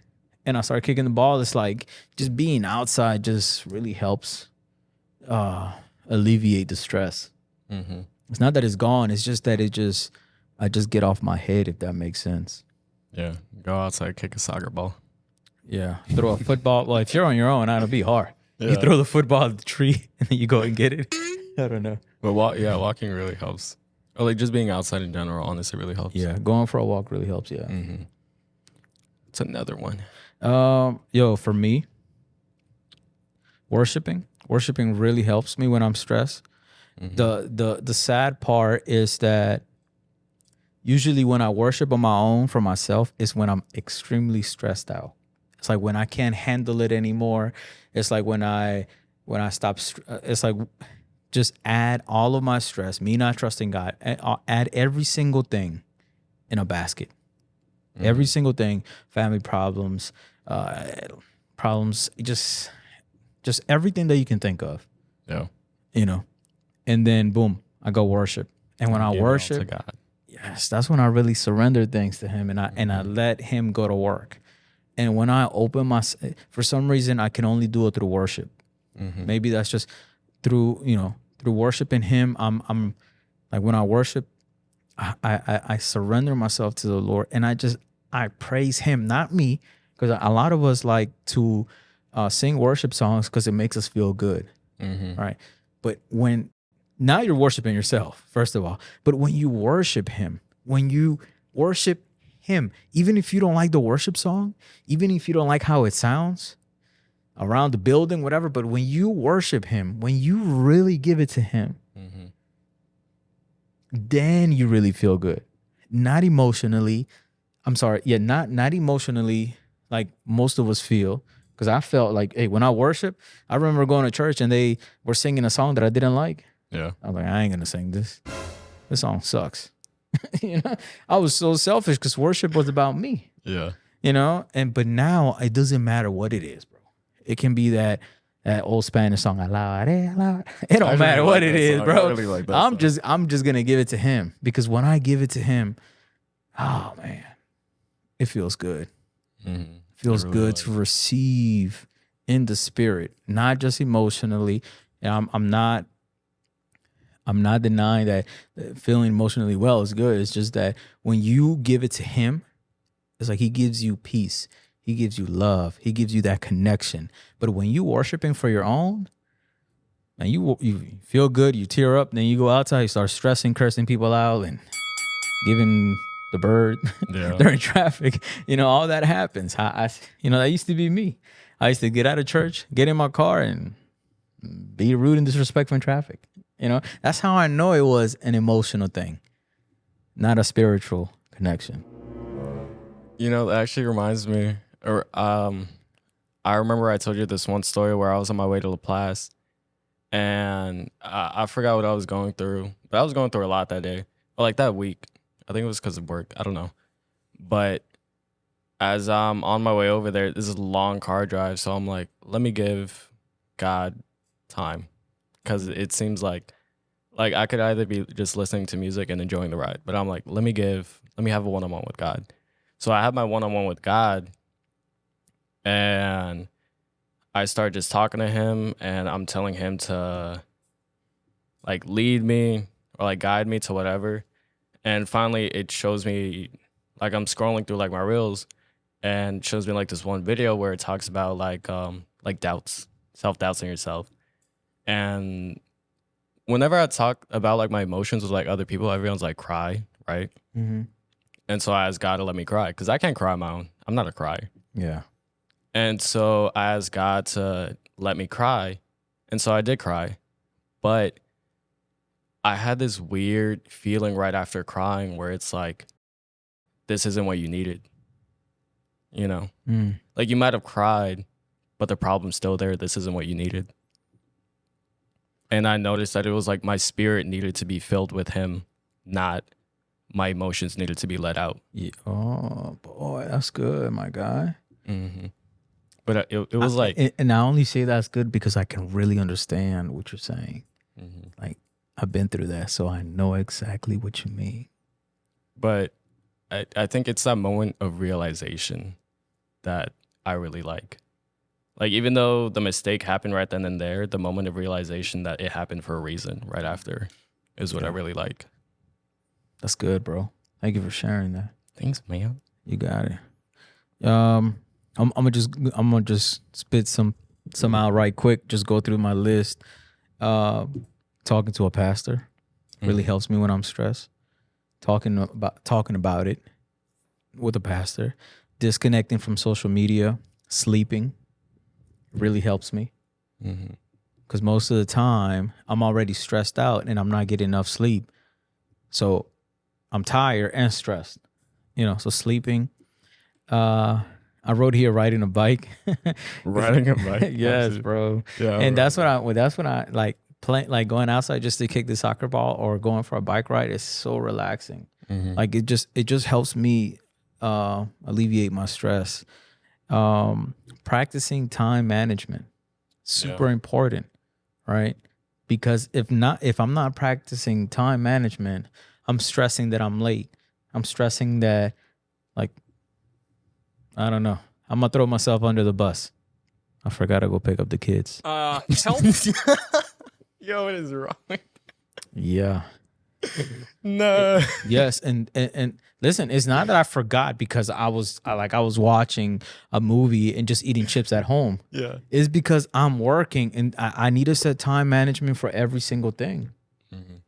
and I start kicking the ball, it's like just being outside just really helps alleviate the stress. Mm-hmm. It's not that it's gone. It's just that I just get off my head, if that makes sense. Yeah. Go outside, kick a soccer ball. Yeah. Throw a football. Well, if you're on your own, that'll be hard. Yeah. You throw the football at the tree and then you go and get it. I don't know. But walking really helps. Or like just being outside in general, honestly, really helps. Yeah. Going for a walk really helps. Yeah. Mm-hmm. It's another one. For me, worshiping really helps me when I'm stressed. Mm-hmm. The sad part is that usually when I worship on my own for myself is when I'm extremely stressed out. It's like when I can't handle it anymore. It's like when I stop. It's like just add all of my stress, me not trusting God, add every single thing in a basket. Mm-hmm. Every single thing, family problems, just everything that you can think of. Yeah. And then boom, I go worship. And when I worship, to God. Yes, that's when I really surrender things to Him, and I let Him go to work. And when I open for some reason, I can only do it through worship. Mm-hmm. Maybe that's just through worshiping Him. I'm like, when I worship, I surrender myself to the Lord, and I praise Him, not me, because a lot of us like to sing worship songs because it makes us feel good, right? But now you're worshiping yourself, first of all. But when you worship Him, even if you don't like the worship song, even if you don't like how it sounds around the building, whatever, but when you worship Him, when you really give it to Him, then you really feel good. Not emotionally. I'm sorry. Yeah, not emotionally like most of us feel. Because I felt like, hey, when I worship, I remember going to church and they were singing a song that I didn't like. Yeah. I was like, I ain't gonna sing this. This song sucks. I was so selfish because worship was about me. Yeah. But now it doesn't matter what it is, bro. It can be that old Spanish song, allow it, allow it. It I don't matter really what like it that is, song. I bro. really like that I'm song. just gonna give it to him, because when I give it to him, oh man, it feels good. Mm-hmm. Feels really good like to receive in the spirit, not just emotionally. And I'm not denying that feeling emotionally well is good. It's just that when you give it to him, it's like he gives you peace. He gives you love. He gives you that connection. But when you worshiping for your own, and you feel good, you tear up, then you go outside, you start stressing, cursing people out, and giving the bird Yeah. during traffic. All that happens. That used to be me. I used to get out of church, get in my car, and be rude and disrespectful in traffic. That's how I know it was an emotional thing, not a spiritual connection. That actually reminds me, or I remember I told you this one story where I was on my way to Laplace, and I forgot what I was going through, but I was going through a lot that day, or like that week. I think it was because of work. I don't know, but as I'm on my way over there, this is a long car drive, so I'm like, let me give God time, because it seems like I could either be just listening to music and enjoying the ride, but I'm like, let me have a one-on-one with God. So I have my one-on-one with God, and I start just talking to him, and I'm telling him to like lead me or like guide me to whatever. And finally it shows me, like, I'm scrolling through like my reels, and shows me like this one video where it talks about like doubts, self-doubts in yourself. And whenever I talk about like my emotions with like other people, everyone's like cry, right? Mm-hmm. And so I asked God to let me cry, because I can't cry on my own. I'm not a crier. Yeah. And so I asked God to let me cry. And so I did cry. But I had this weird feeling right after crying where it's like, this isn't what you needed. Mm. Like, you might have cried, but the problem's still there. This isn't what you needed. And I noticed that it was like my spirit needed to be filled with him, not my emotions needed to be let out. Yeah. Oh boy, that's good, my guy. Mm-hmm. But it was like, and I only say that's good because I can really understand what you're saying. mm-hmm. Like, I've been through that, so I know exactly what you mean. But I think it's that moment of realization that I really like. Like, even though the mistake happened right then and there, the moment of realization that it happened for a reason right after is what I really like. That's good, bro. Thank you for sharing that. Thanks, man. You got it. I'm gonna just spit some out right quick. Just go through my list. Talking to a pastor really helps me when I'm stressed. Talking about it with a pastor. Disconnecting from social media. Sleeping really helps me, because most of the time I'm already stressed out and I'm not getting enough sleep, so I'm tired and stressed. So sleeping. I wrote here riding a bike. Riding a bike. Yes, bro. Yeah. And that's when I like playing, like going outside just to kick the soccer ball or going for a bike ride is so relaxing. Like it just helps me alleviate my stress. Practicing time management, super important, right? Because if I'm not practicing time management, I'm stressing that I'm late. I'm stressing that, like, I don't know, I'm gonna throw myself under the bus. I forgot to go pick up the kids. Help. Yo, what is wrong? Yeah. No. Yes, and listen, it's not that I forgot because I was watching a movie and just eating chips at home. Yeah. It's because I'm working and I need to set time management for every single thing.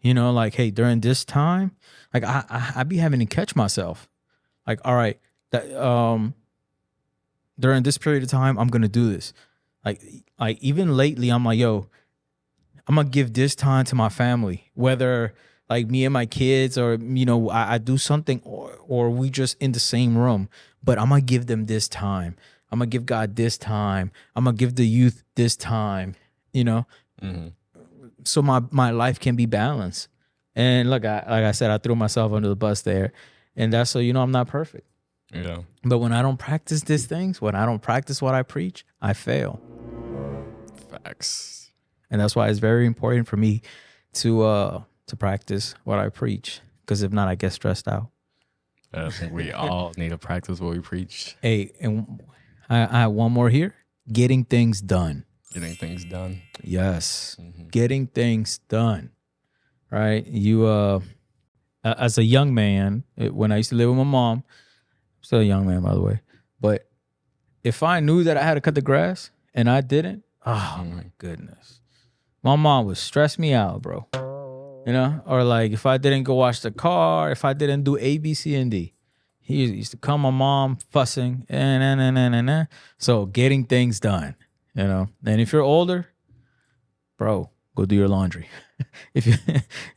Like, hey, during this time, like I be having to catch myself. Like, all right, that during this period of time, I'm gonna do this. Like even lately, I'm like, yo, I'm gonna give this time to my family, whether like me and my kids, or I do something, or we just in the same room, but I'm gonna give them this time. I'm gonna give God this time. I'm gonna give the youth this time. So my life can be balanced. And look, like I said, I threw myself under the bus there, and that's so I'm not perfect. Yeah. But when I don't practice these things, when I don't practice what I preach, I fail. Facts. And that's why it's very important for me to practice what I preach. Because if not, I get stressed out. I think we all need to practice what we preach. Hey, and I have one more here. Getting things done. Getting things done. Yes. Getting things done. Right? You as a young man, when I used to live with my mom, I'm still a young man by the way, but if I knew that I had to cut the grass and I didn't, oh my goodness. My mom would stress me out, bro. You know? Or like if I didn't go wash the car, if I didn't do A, B, C, and D. He used to call my mom fussing and. So getting things done, you know. And if you're older, bro, go do your laundry. If you,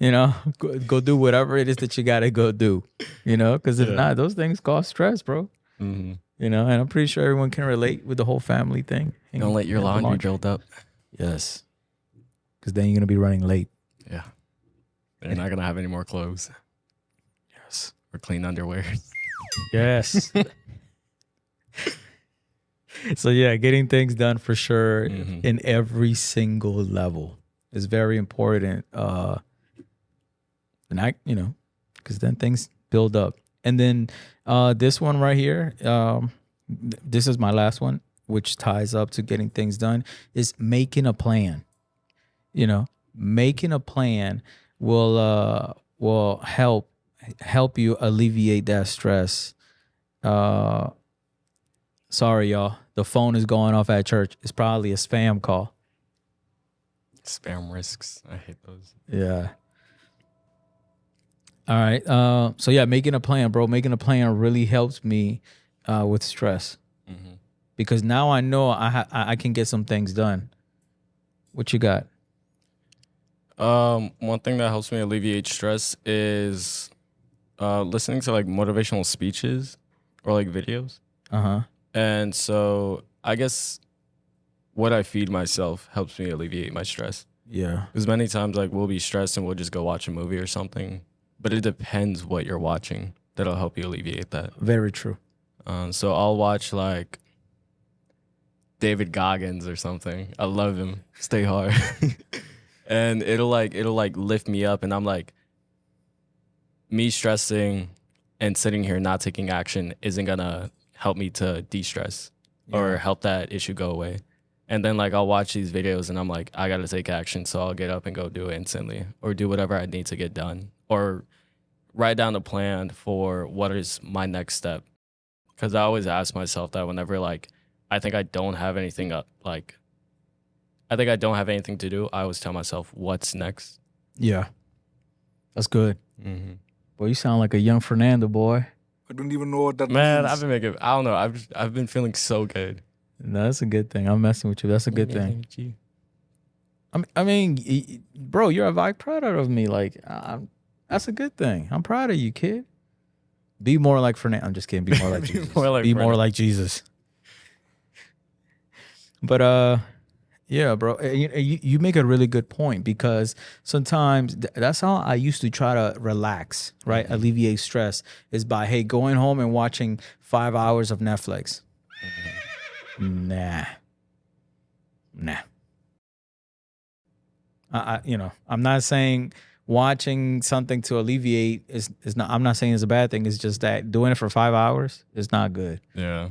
you know, go do whatever it is that you gotta go do, you know, because if not, those things cause stress, bro. Mm-hmm. You know, and I'm pretty sure everyone can relate with the whole family thing. Don't let your And the laundry build up. Yes, because then you're gonna be running late. Yeah. You're not going to have any more clothes Yes. or clean underwear. Yes. So yeah, getting things done for sure in every single level is very important. And I, you know, because then things build up. And then this one right here, this is my last one, which ties up to getting things done, is making a plan. You know, making a plan will help you alleviate that stress. Sorry, y'all. The phone is going off at church. It's probably a spam call. Spam risks. I hate those. Yeah. All right. So yeah, making a plan, bro. Making a plan really helps me with stress because now I know I can get some things done. What you got? One thing that helps me alleviate stress is listening to like motivational speeches or like videos. And so I guess what I feed myself helps me alleviate my stress. Yeah. Because many times like we'll be stressed and we'll just go watch a movie or something. But it depends what you're watching that'll help you alleviate that. Very true. So I'll watch like David Goggins or something. I love him. Stay hard. And it'll lift me up, and I'm like, me stressing and sitting here not taking action isn't gonna help me to de-stress or help that issue go away. And then like I'll watch these videos and I'm like, I gotta take action, so I'll get up and go do it instantly or do whatever I need to get done or write down a plan for what is my next step. Because I always ask myself that whenever like I think I don't have anything to do, I always tell myself what's next. Yeah. That's good. Boy, you sound like a young Fernando, boy. I don't even know what that Man, means. I've been making. I don't know. I've been feeling so good. No, that's a good thing. I'm messing with you. That's a good thing. I mean, bro, you're a byproduct of me. Like, that's a good thing. I'm proud of you, kid. Be more like Fernando. I'm just kidding. Be more like Jesus. Be more like Jesus. But yeah, bro, you make a really good point because sometimes that's how I used to try to relax, right? Alleviate stress is by, hey, going home and watching 5 hours of Netflix. Nah. I'm not saying watching something to alleviate is not. I'm not saying it's a bad thing. It's just that doing it for 5 hours is not good. Yeah.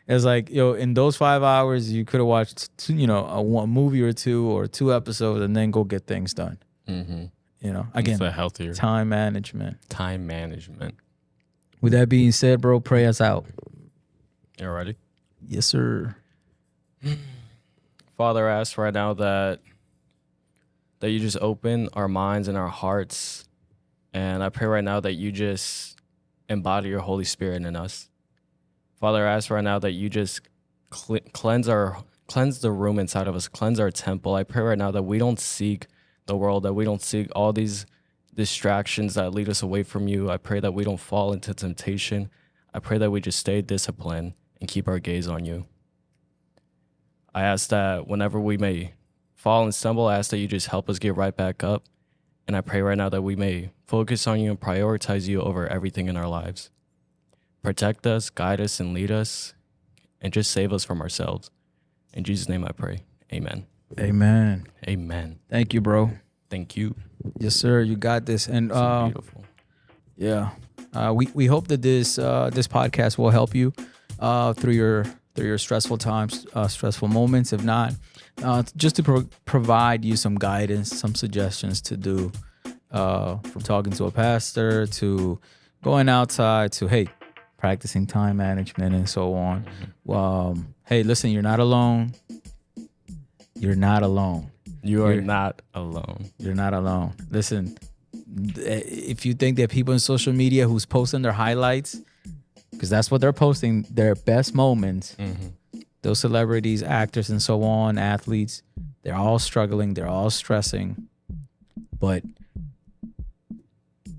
It's like, in those 5 hours, you could have watched, a movie or two episodes and then go get things done. Again, it's healthier time management. Time management. With that being said, bro, pray us out. You ready? Yes, sir. Father, I ask right now that you just open our minds and our hearts. And I pray right now that you just embody your Holy Spirit in us. Father, I ask right now that you just cleanse the room inside of us, cleanse our temple. I pray right now that we don't seek the world, that we don't seek all these distractions that lead us away from you. I pray that we don't fall into temptation. I pray that we just stay disciplined and keep our gaze on you. I ask that whenever we may fall and stumble, I ask that you just help us get right back up. And I pray right now that we may focus on you and prioritize you over everything in our lives. protect us, guide us, and lead us, and just save us from ourselves. In Jesus' name I pray. Amen. Amen. Amen. Thank you, bro. Thank you. Yes, sir. You got this. And So beautiful. yeah, we hope that this podcast will help you through your stressful times, stressful moments. If not, just to provide you some guidance, some suggestions to do, from talking to a pastor to going outside to, hey, practicing time management and so on. Hey, listen, you're not alone. You're not alone. You are not alone. You're not alone. Listen, if you think that people in social media who's posting their highlights, because that's what they're posting, their best moments, those celebrities, actors, and so on, athletes, they're all struggling, they're all stressing, but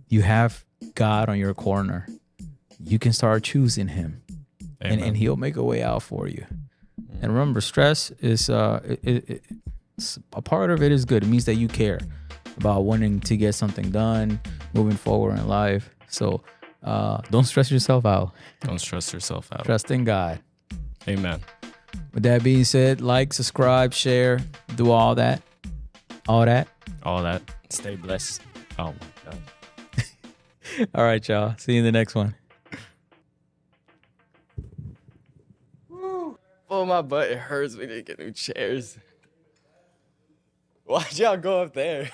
you have God on your corner. You can start choosing him, and he'll make a way out for you. And remember, stress is a part of it is good. It means that you care about wanting to get something done, moving forward in life. So don't stress yourself out. Don't stress yourself out. Trust in God. Amen. With that being said, like, subscribe, share, do all that. All that. All that. Stay blessed. Oh my God. All right, y'all. See you in the next one. Oh, my butt, it hurts. We didn't get new chairs. Why'd y'all go up there?